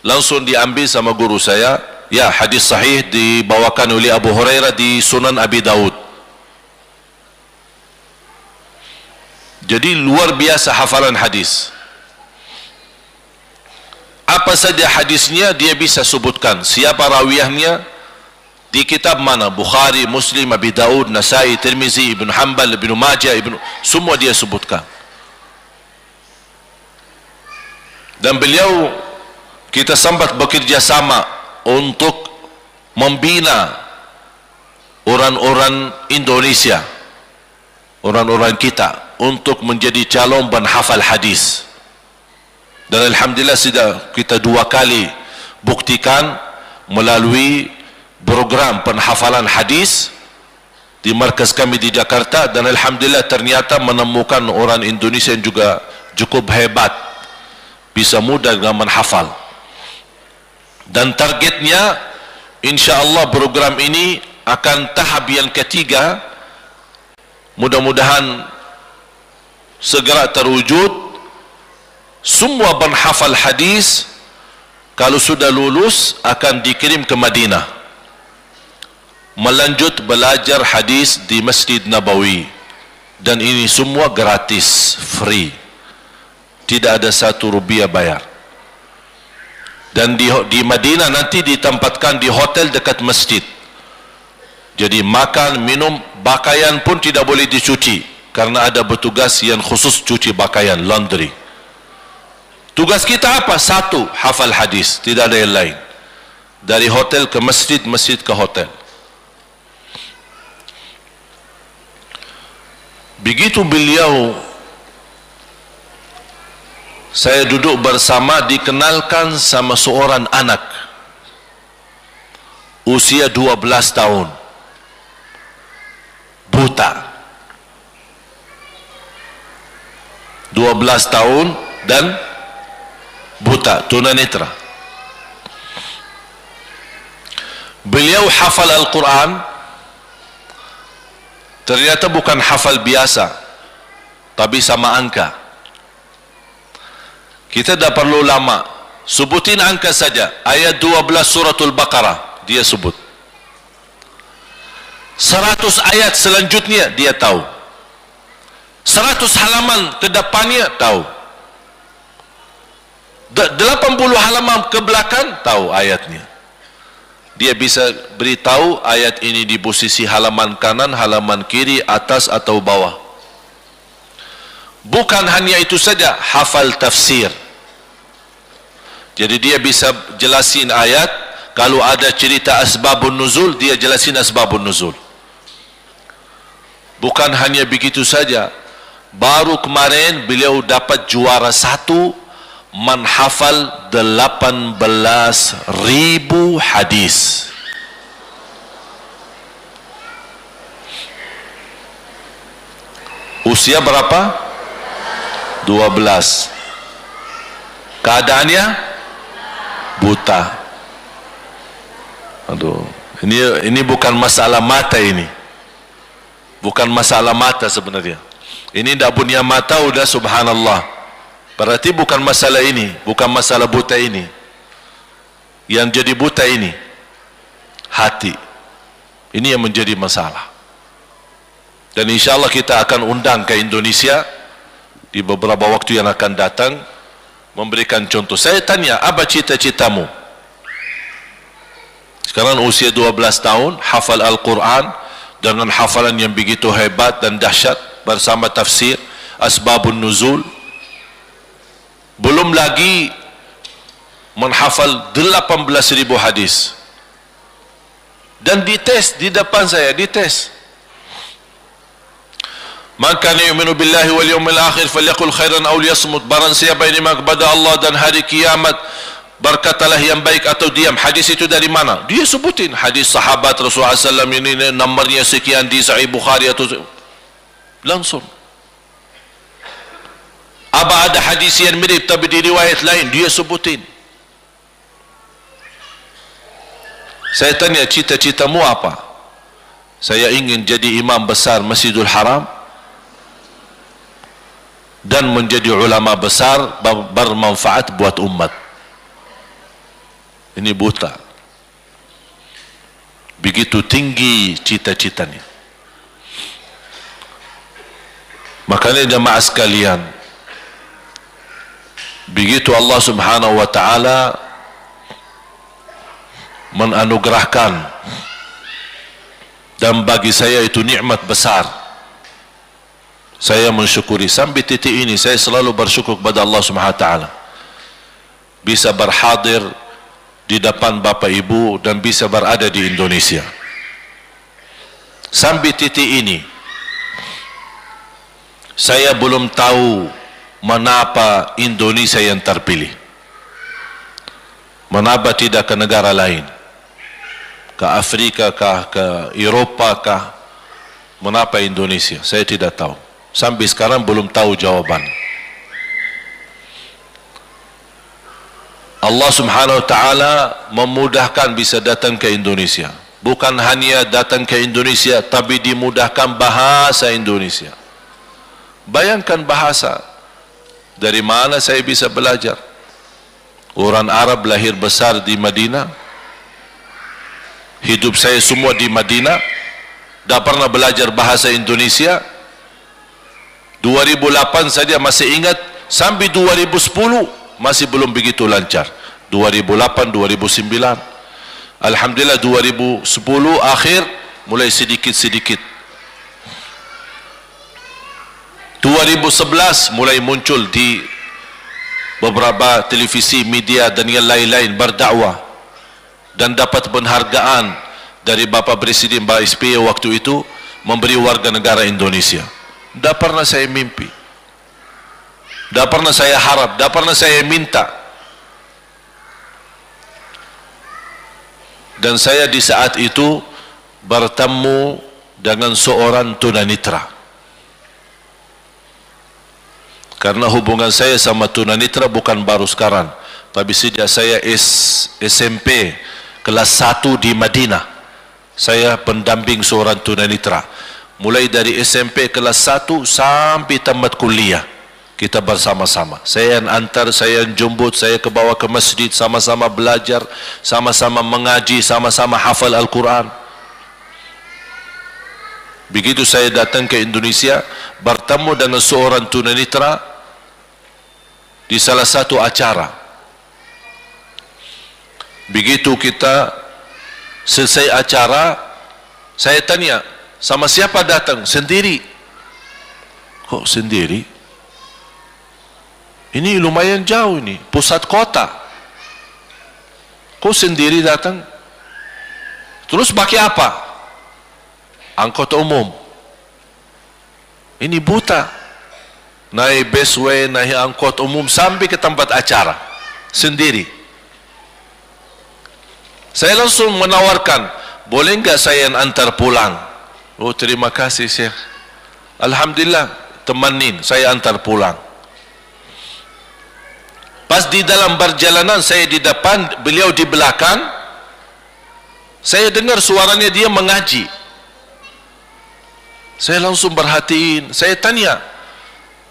langsung diambil sama guru saya. Ya, hadis sahih dibawakan oleh Abu Hurairah di Sunan Abi Daud. Jadi luar biasa hafalan hadis. Apa saja hadisnya dia bisa sebutkan. Siapa rawiyahnya, di kitab mana, Bukhari, Muslim, Abi Daud, Nasai, Tirmizi, Ibn Hanbal, Ibn Majah, semua dia sebutkan. Dan beliau, kita sempat bekerja sama untuk membina orang-orang Indonesia, orang-orang kita, untuk menjadi calon penghafal hadis. Dan alhamdulillah sudah kita 2 kali buktikan melalui program penhafalan hadis di markas kami di Jakarta, dan alhamdulillah ternyata menemukan orang Indonesia yang juga cukup hebat, bisa mudah dengan menghafal. Dan targetnya insyaallah program ini akan tahap yang ketiga, mudah-mudahan segera terwujud. Semua penghafal hadis kalau sudah lulus akan dikirim ke Madinah melanjut belajar hadis di Masjid Nabawi, dan ini semua gratis, free, tidak ada 1 rupiah bayar. Dan di Madinah nanti ditempatkan di hotel dekat masjid. Jadi makan, minum, pakaian pun tidak boleh dicuci karena ada petugas yang khusus cuci pakaian, laundry. Tugas kita apa? 1, hafal hadis, tidak ada yang lain. Dari hotel ke masjid, masjid ke hotel. Begitu beliau, saya duduk bersama, dikenalkan sama seorang anak usia 12 tahun, buta. 12 tahun dan buta, tunanetra. Beliau hafal Al-Quran. Ternyata bukan hafal biasa, tapi sama angka. Kita tak perlu lama, sebutin angka saja. Ayat 12 suratul Baqarah dia sebut. 100 ayat selanjutnya dia tahu. 100 halaman ke depannya tahu. 80 halaman ke belakang tahu ayatnya. Dia bisa beritahu ayat ini di posisi halaman kanan, halaman kiri, atas atau bawah. Bukan hanya itu saja, hafal tafsir. Jadi dia bisa jelasin ayat. Kalau ada cerita asbabun nuzul, dia jelasin asbabun nuzul. Bukan hanya begitu saja, baru kemarin beliau dapat juara 1 menghafal 18.000 hadis. Usia berapa? 12. Keadaannya buta. Aduh, ini bukan masalah mata ini. Bukan masalah mata sebenarnya. Ini tidak punya mata udah subhanallah. Berarti bukan masalah ini, bukan masalah buta ini. Yang jadi buta ini hati. Ini yang menjadi masalah. Dan insyaallah kita akan undang ke Indonesia di beberapa waktu yang akan datang, memberikan contoh. Saya tanya, apa cita-citamu? Sekarang usia 12 tahun, hafal Al-Quran dengan hafalan yang begitu hebat dan dahsyat, bersama tafsir, asbabun nuzul. Belum lagi menghafal 18.000 hadis. Dan dites di depan saya, dites. Man kana yu'minu billahi wal yawmil akhir falyaqul khairan aw liyasmut. Barang siapa yang iman kepada Allah dan hari kiamat, berkatalah yang baik atau diam. Hadis itu dari mana? Dia sebutin hadis sahabat Rasulullah SAW, ini nomornya sekian di Sahih Bukhari atau langsung. Apa ada hadis yang mirip tapi di riwayat lain, dia sebutin. Saya tanya, cita-citamu apa? Saya ingin jadi imam besar Masjidul Haram dan menjadi ulama besar bermanfaat buat umat. Ini buta. Begitu tinggi cita-citanya. Makanya jemaah sekalian, begitu Allah Subhanahu wa taala menanugerahkan, dan bagi saya itu nikmat besar, saya mensyukuri. Sampai titik ini saya selalu bersyukur kepada Allah Subhanahu wa taala, bisa berhadir di depan Bapak Ibu dan bisa berada di Indonesia. Sampai titik ini saya belum tahu mengapa Indonesia yang terpilih, mengapa tidak ke negara lain, ke Afrika kah, ke Eropa kah, mengapa Indonesia? Saya tidak tahu, sampai sekarang belum tahu jawaban. Allah Subhanahu wa taala memudahkan bisa datang ke Indonesia. Bukan hanya datang ke Indonesia, tapi dimudahkan bahasa Indonesia. Bayangkan bahasa, dari mana saya bisa belajar? Orang Arab lahir besar di Madinah, hidup saya semua di Madinah, dah pernah belajar bahasa Indonesia. 2008 saja masih ingat, sampai 2010 masih belum begitu lancar. 2008, 2009, alhamdulillah 2010 akhir mulai sedikit-sedikit. 2011 mulai muncul di beberapa televisi, media dan yang lain-lain berdakwah, dan dapat penghargaan dari Bapak Presiden Pak SBY waktu itu, memberi warga negara Indonesia. Tak pernah saya mimpi, tak pernah saya harap, tak pernah saya minta. Dan saya di saat itu bertemu dengan seorang tunanetra. Karena hubungan saya sama tunanetra bukan baru sekarang, tapi sejak saya SMP kelas 1 di Madinah, saya pendamping seorang tunanetra. Mulai dari SMP kelas 1 sampai tamat kuliah, kita bersama-sama. Saya yang antar, saya yang jemput, saya ke bawah ke masjid, sama-sama belajar, sama-sama mengaji, sama-sama hafal Al-Quran. Begitu saya datang ke Indonesia, bertemu dengan seorang tunanetra di salah satu acara. Begitu kita selesai acara, saya tanya, sama siapa datang? Sendiri. Kok sendiri? Ini lumayan jauh ini, pusat kota. Kok sendiri datang? Terus pakai apa? Angkot umum. Ini buta, naik busway, naik angkot umum sampai ke tempat acara sendiri. Saya langsung menawarkan, boleh enggak saya yang antar pulang? Oh, terima kasih Syekh, alhamdulillah, temanin saya antar pulang. Pas di dalam perjalanan, saya di depan, beliau di belakang. Saya dengar suaranya dia mengaji. Saya langsung perhatiin, saya tanya,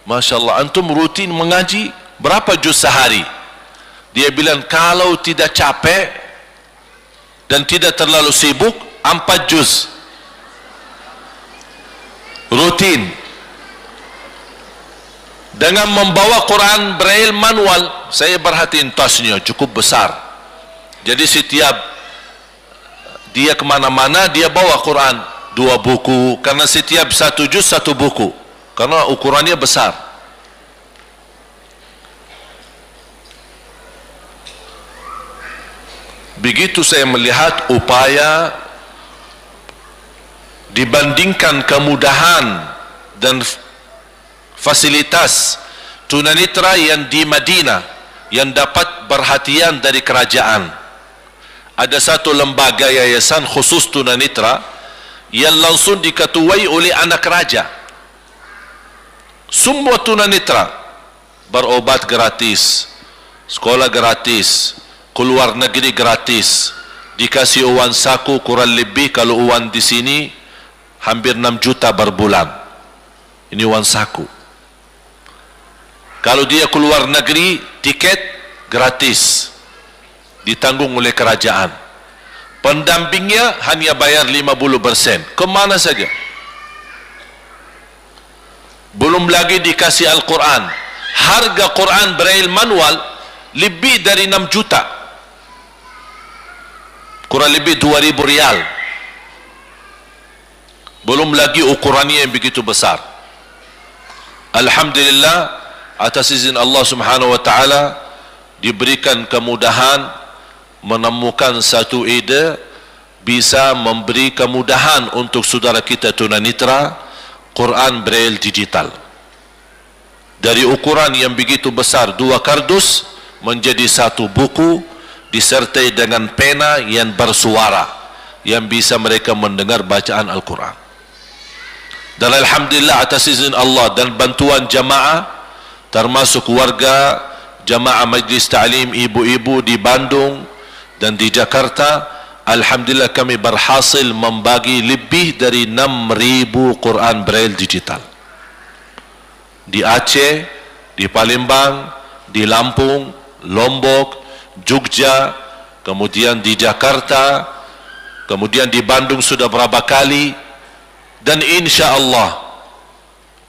Masya Allah, antum rutin mengaji berapa juz sehari? Dia bilang, kalau tidak capek dan tidak terlalu sibuk, 4 juz rutin, dengan membawa Quran Braille manual. Saya perhatiin tasnya cukup besar, jadi setiap dia kemana-mana dia bawa Quran 2 buku, karena setiap 1 juz 1 buku, karena ukurannya besar. Begitu saya melihat upaya dibandingkan kemudahan dan fasilitas tunanetra yang di Madinah, yang dapat perhatian dari kerajaan. Ada satu lembaga yayasan khusus tunanetra yang langsung diketuai oleh anak raja. Semua tunanetra berobat gratis, sekolah gratis, keluar negeri gratis, dikasih uang saku kurang lebih, kalau uang di sini hampir 6 juta berbulan. Ini uang saku. Kalau dia keluar negeri, tiket gratis, ditanggung oleh kerajaan. Pendampingnya hanya bayar 50%. Kemana saja? Belum lagi dikasih Al-Quran. Harga Quran Braille manual lebih dari 6 juta. Kurang lebih 2.000 rial. Belum lagi ukurannya yang begitu besar. Alhamdulillah, atas izin Allah Subhanahu wa taala diberikan kemudahan menemukan satu ide bisa memberi kemudahan untuk saudara kita tunanetra Quran Braille digital. Dari ukuran yang begitu besar 2 kardus menjadi 1 buku disertai dengan pena yang bersuara yang bisa mereka mendengar bacaan Al-Quran. Dan alhamdulillah atas izin Allah dan bantuan jamaah termasuk warga jamaah Majlis Ta'lim ibu-ibu di Bandung dan di Jakarta, alhamdulillah kami berhasil membagi lebih dari 6.000 Quran Braille digital di Aceh, di Palembang, di Lampung, Lombok, Jogja, kemudian di Jakarta, kemudian di Bandung sudah berapa kali. Dan insya Allah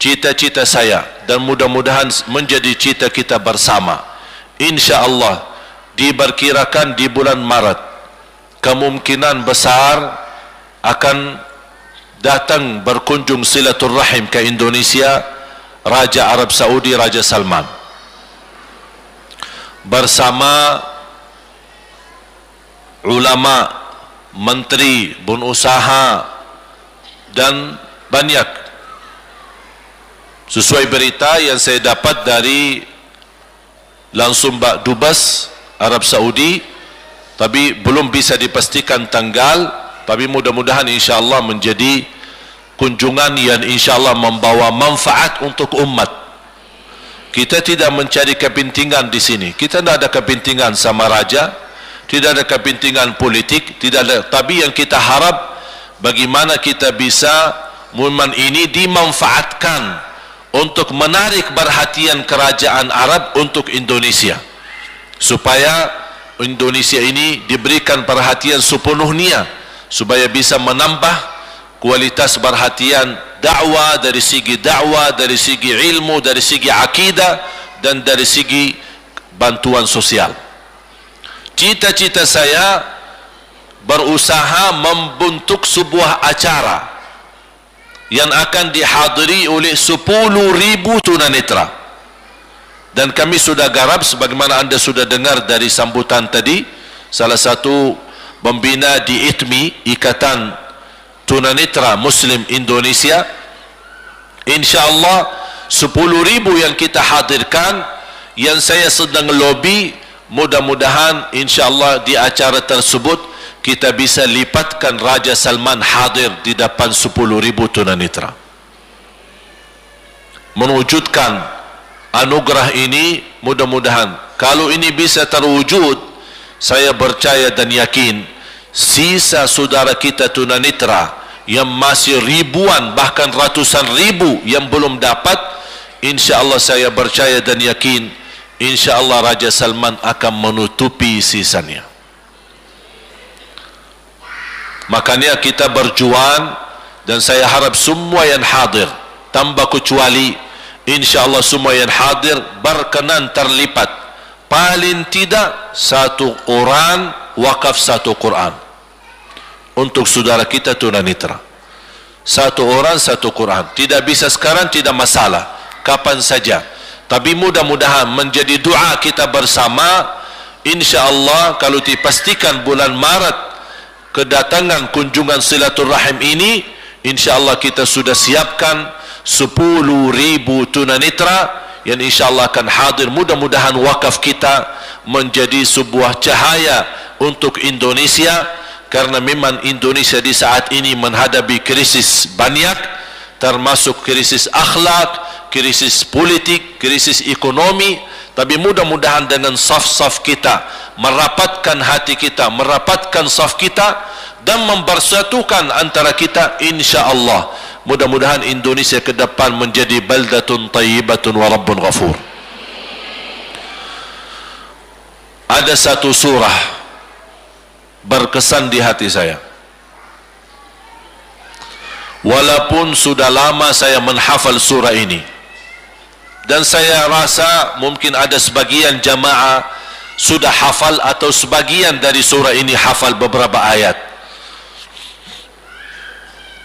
cita-cita saya dan mudah-mudahan menjadi cita kita bersama, insya Allah diperkirakan di bulan Maret kemungkinan besar akan datang berkunjung silaturrahim ke Indonesia Raja Arab Saudi, Raja Salman, bersama ulama, menteri, berusaha dan banyak. Sesuai berita yang saya dapat dari langsung Mbak Dubes Arab Saudi, tapi belum bisa dipastikan tanggal, tapi mudah-mudahan insyaAllah menjadi kunjungan yang insyaAllah membawa manfaat untuk umat. Kita tidak mencari kepentingan di sini. Kita tidak ada kepentingan sama raja, tidak ada kepentingan politik, tidak ada. Tapi yang kita harap bagaimana kita bisa momen ini dimanfaatkan untuk menarik perhatian kerajaan Arab untuk Indonesia, supaya Indonesia ini diberikan perhatian sepenuhnya, supaya bisa menambah kualitas perhatian dakwah, dari segi dakwah, dari segi ilmu, dari segi akidah, dan dari segi bantuan sosial. Cita-cita saya berusaha membentuk sebuah acara yang akan dihadiri oleh 10.000 tunanetra, dan kami sudah garap sebagaimana anda sudah dengar dari sambutan tadi. Salah satu pembina di ITMI, Ikatan Tunanetra Muslim Indonesia, insyaAllah 10.000 yang kita hadirkan, yang saya sedang lobby, mudah-mudahan insyaAllah di acara tersebut kita bisa lipatkan Raja Salman hadir di depan 10.000 tunanetra, mewujudkan anugerah ini. Mudah-mudahan kalau ini bisa terwujud, saya percaya dan yakin sisa saudara kita tunanetra yang masih ribuan bahkan ratusan ribu yang belum dapat, insyaAllah saya percaya dan yakin insyaAllah Raja Salman akan menutupi sisanya. Makanya kita berjuang, dan saya harap semua yang hadir tanpa kecuali insyaAllah semua yang hadir berkenan terlipat paling tidak 1 orang wakaf 1 Quran untuk saudara kita tunanetra. 1 orang 1 Quran, tidak bisa sekarang tidak masalah, kapan saja, tapi mudah-mudahan menjadi doa kita bersama. InsyaAllah kalau dipastikan bulan Maret kedatangan kunjungan silaturrahim ini, insyaAllah kita sudah siapkan 10.000 tunanetra yang insyaAllah akan hadir. Mudah-mudahan wakaf kita menjadi sebuah cahaya untuk Indonesia, karena memang Indonesia di saat ini menghadapi krisis banyak, termasuk krisis akhlak, krisis politik, krisis ekonomi. Tapi mudah-mudahan dengan saf-saf kita, merapatkan hati kita, merapatkan saf kita, dan mempersatukan antara kita, insyaAllah mudah-mudahan Indonesia ke depan menjadi baldatun tayyibatun wa rabbun ghafur. Ada satu surah berkesan di hati saya. Walaupun sudah lama saya menghafal surah ini, dan saya rasa mungkin ada sebagian jamaah sudah hafal atau sebagian dari surah ini hafal beberapa ayat.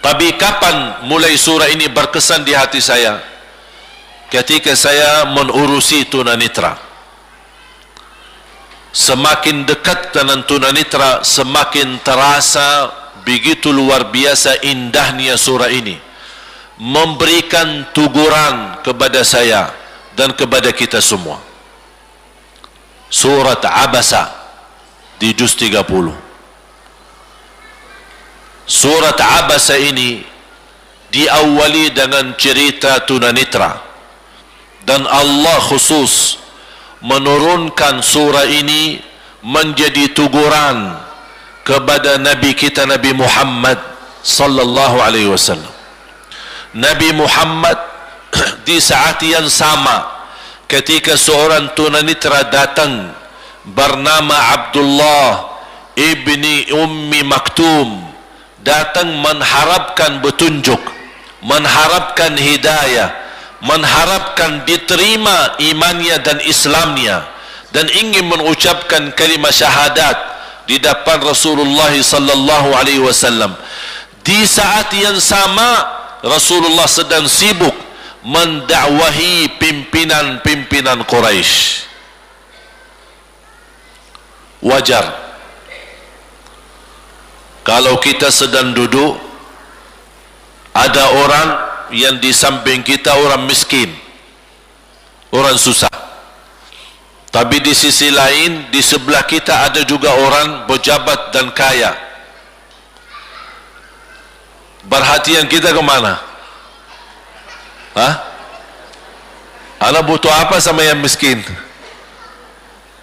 Tapi kapan mulai surah ini berkesan di hati saya? Ketika saya menurusi tunanetra. Semakin dekat dengan tunanetra, semakin terasa begitu luar biasa indahnya surah ini, memberikan teguran kepada saya dan kepada kita semua. Surat Abasa di juz 30. Surat Abasa ini diawali dengan cerita tunanetra, dan Allah khusus menurunkan surah ini menjadi teguran kepada Nabi kita, Nabi Muhammad sallallahu alaihi wasallam. Nabi Muhammad di saat yang sama ketika seorang tunanetra datang bernama Abdullah ibni Ummi Maktum, datang mengharapkan petunjuk, mengharapkan hidayah, mengharapkan diterima imannya dan Islamnya, dan ingin mengucapkan kalimat syahadat di depan Rasulullah sallallahu alaihi wasallam. Di saat yang sama Rasulullah sedang sibuk mendakwahi pimpinan-pimpinan Quraisy. Wajar kalau kita sedang duduk, ada orang yang di samping kita orang miskin, orang susah, tapi di sisi lain di sebelah kita ada juga orang pejabat dan kaya. Perhatian kita kemana? Ana butuh apa sama yang miskin?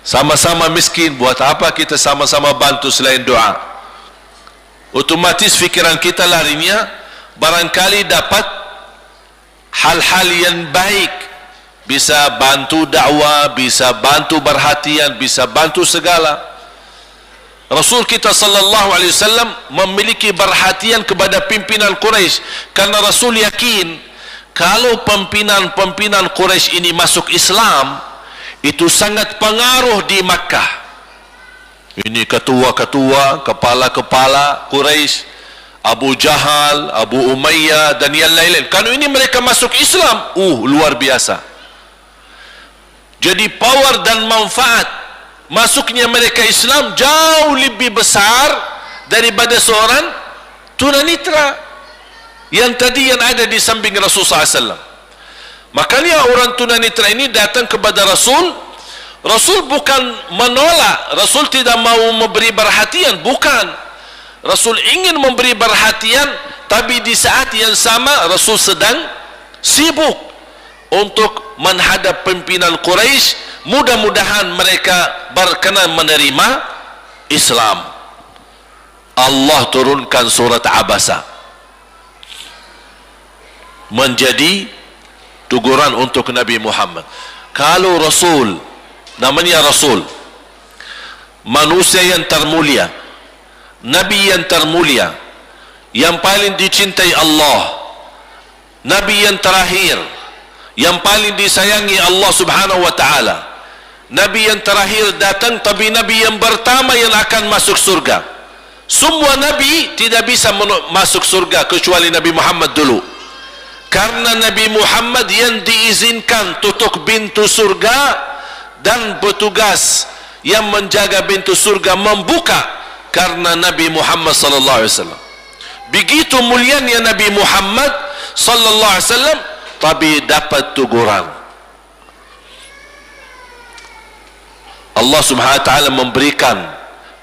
Sama-sama miskin, buat apa kita sama-sama bantu selain doa? Otomatis fikiran kita larinya barangkali dapat hal-hal yang baik, bisa bantu dakwah, bisa bantu perhatian, bisa bantu segala. Rasul kita sallallahu alaihi wasallam memiliki perhatian kepada pimpinan Quraisy, karena Rasul yakin kalau pimpinan Quraisy ini masuk Islam, itu sangat pengaruh di Makkah. Ini ketua-ketua, kepala-kepala Quraisy, Abu Jahal, Abu Umayyah dan yang lain-lain. Kalau ini mereka masuk Islam, luar biasa. Jadi power dan manfaat masuknya mereka Islam jauh lebih besar daripada seorang tunanetra yang tadi yang ada di samping Rasulullah SAW. Makanya orang tunanetra ini datang kepada Rasul. Rasul bukan menolak, Rasul tidak mau memberi perhatian, bukan. Rasul ingin memberi perhatian, tapi di saat yang sama Rasul sedang sibuk untuk menghadap pimpinan Quraisy. Mudah-mudahan mereka berkenan menerima Islam. Allah turunkan surat Abasa menjadi teguran untuk Nabi Muhammad. Kalau Rasul, namanya Rasul, manusia yang termulia, Nabi yang termulia, yang paling dicintai Allah, Nabi yang terakhir, yang paling disayangi Allah subhanahu wa ta'ala, Nabi yang terakhir datang, tapi Nabi yang pertama yang akan masuk surga. Semua Nabi tidak bisa masuk surga kecuali Nabi Muhammad dulu, karena Nabi Muhammad yang diizinkan tutup pintu surga, dan petugas yang menjaga pintu surga membuka karena Nabi Muhammad sallallahu alaihi wasallam. Begitu mulianya Nabi Muhammad sallallahu alaihi wasallam, tapi dapat teguran. Allah subhanahu wa ta'ala memberikan,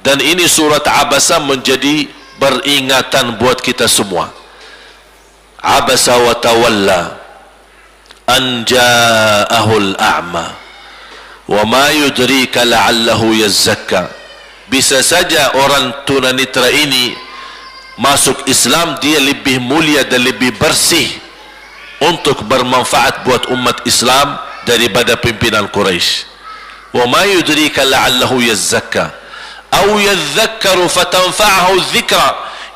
dan ini surat Abasa menjadi peringatan buat kita semua. Abasa wa tawalla an ja'ahul a'ma wa ma yudrika la'allahu yazzakka. Bisa saja orang tunanetra ini masuk Islam, dia lebih mulia dan lebih bersih untuk bermanfaat buat umat Islam daripada pimpinan Quraisy. Wa ma yudrika la'allahu yazzakka. Au yadhakkaru fatanfa'ahu dzikra.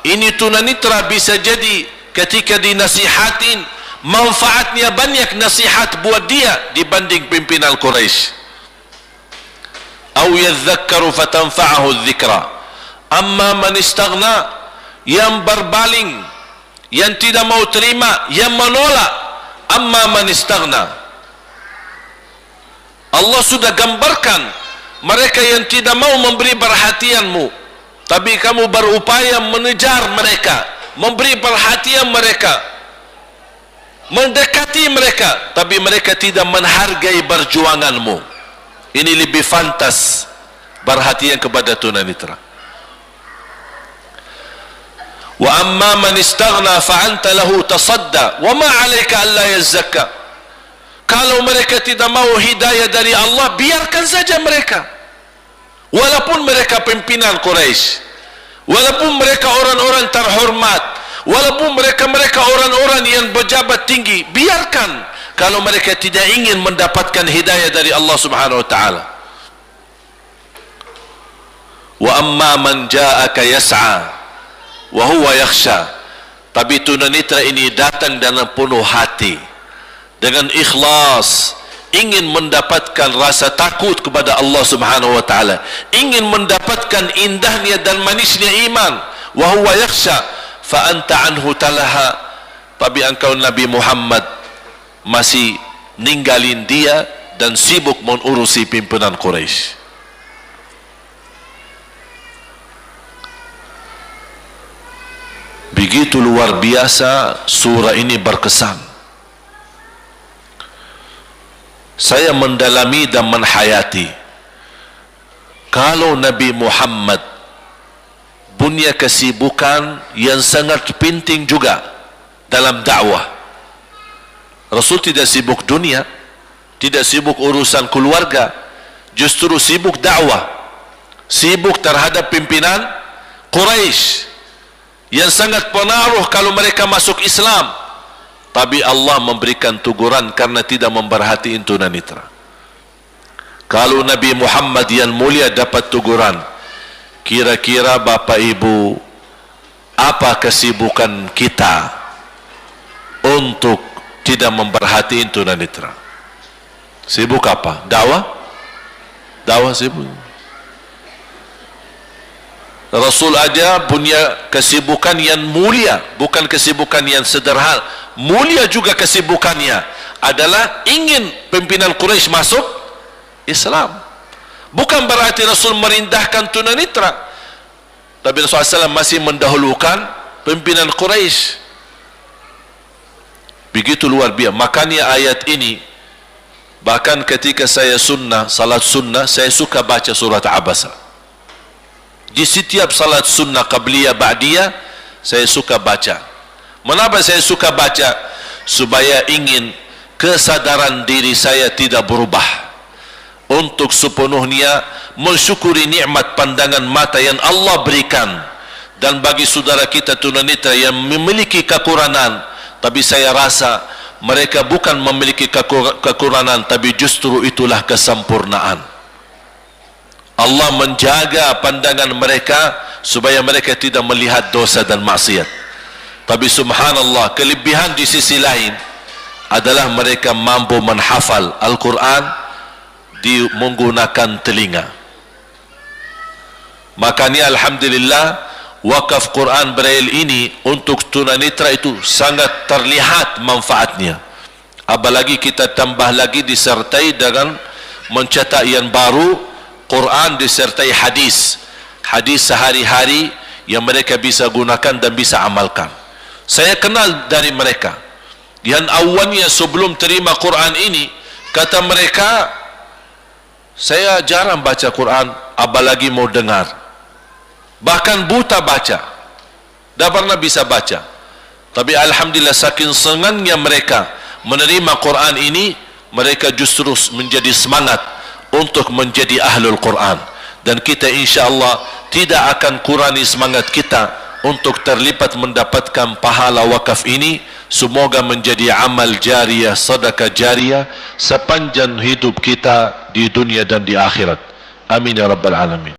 Ini tunanetra bisa jadi ketika dinasihatin, manfaatnya banyak nasihat buat dia dibanding pimpinan Quraisy. Au yadhakkaru fatanfa'ahu dzikra. Amma man istaghna, yang berbaling, yang tidak mau terima, yang menolak. Amma man istaghna, Allah sudah gambarkan mereka yang tidak mau memberi perhatianmu, tapi kamu berupaya mengejar mereka, memberi perhatian mereka, mendekati mereka, tapi mereka tidak menghargai perjuanganmu. Ini lebih fantas perhatian kepada tunanetra. Wa amma man istaghna fa anta lahu tasadda wa ma 'alaika alla yazakka. Kalau mereka tidak mau hidayah dari Allah, biarkan saja mereka. Walaupun mereka pimpinan Quraisy, walaupun mereka orang-orang terhormat, walaupun mereka orang-orang yang berjabat tinggi, biarkan kalau mereka tidak ingin mendapatkan hidayah dari Allah Subhanahu wa taala. Wa amma man ja'aka yas'a wa huwa yakhsha. Tapi tunanetra ini datang dengan penuh hati, dengan ikhlas, ingin mendapatkan rasa takut kepada Allah Subhanahu wa taala, ingin mendapatkan indahnya dan manisnya iman. Wa huwa yakhsha fa anta anhu talaha. Tapi engkau Nabi Muhammad masih ninggalin dia dan sibuk mengurusi pimpinan Quraisy. Begitu luar biasa surah ini berkesan. Saya mendalami dan menhayati, kalau Nabi Muhammad punya kesibukan yang sangat penting juga dalam dakwah. Rasul tidak sibuk dunia, tidak sibuk urusan keluarga, justru sibuk dakwah, sibuk terhadap pimpinan Quraisy yang sangat pengaruh kalau mereka masuk Islam. Tapi Allah memberikan teguran karena tidak memperhatikan tunanetra. Kalau Nabi Muhammad yang mulia dapat teguran, kira-kira Bapak Ibu, apa kesibukan kita untuk tidak memperhatikan tunanetra? Sibuk apa? Dakwah? Dakwah sibuk. Rasul aja punya kesibukan yang mulia, bukan kesibukan yang sederhana. Mulia juga kesibukannya adalah ingin pimpinan Quraisy masuk Islam. Bukan berarti Rasul merendahkan tunanetra, tapi Rasulullah SAW masih mendahulukan pimpinan Quraisy. Begitu luar biasa. Makanya ayat ini, bahkan ketika saya salat sunnah, saya suka baca surat Abasa. Di setiap salat sunnah qabliyah ba'diyah saya suka baca. Mengapa saya suka baca? Supaya ingin kesadaran diri saya tidak berubah, untuk sepenuhnya mensyukuri nikmat pandangan mata yang Allah berikan. Dan bagi saudara kita tunanetra yang memiliki kekurangan, tapi saya rasa mereka bukan memiliki kekurangan, tapi justru itulah kesempurnaan. Allah menjaga pandangan mereka supaya mereka tidak melihat dosa dan maksiat. Tapi subhanallah, kelebihan di sisi lain adalah mereka mampu menghafal Al-Quran menggunakan telinga. Makanya alhamdulillah, wakaf Quran Braille ini untuk tunanetra itu sangat terlihat manfaatnya. Apalagi kita tambah lagi disertai dengan mencetak yang baru, Quran disertai hadis sehari-hari yang mereka bisa gunakan dan bisa amalkan. Saya kenal dari mereka yang awalnya sebelum terima Quran ini, kata mereka, saya jarang baca Quran, apalagi mau dengar, bahkan buta baca, tidak pernah bisa baca. Tapi alhamdulillah, saking senangnya mereka menerima Quran ini, mereka justru menjadi semangat untuk menjadi ahlul Quran. Dan kita insyaAllah tidak akan kurangi semangat kita untuk terlibat mendapatkan pahala wakaf ini. Semoga menjadi amal jariyah, sedekah jariyah sepanjang hidup kita di dunia dan di akhirat. Amin ya rabbal alamin.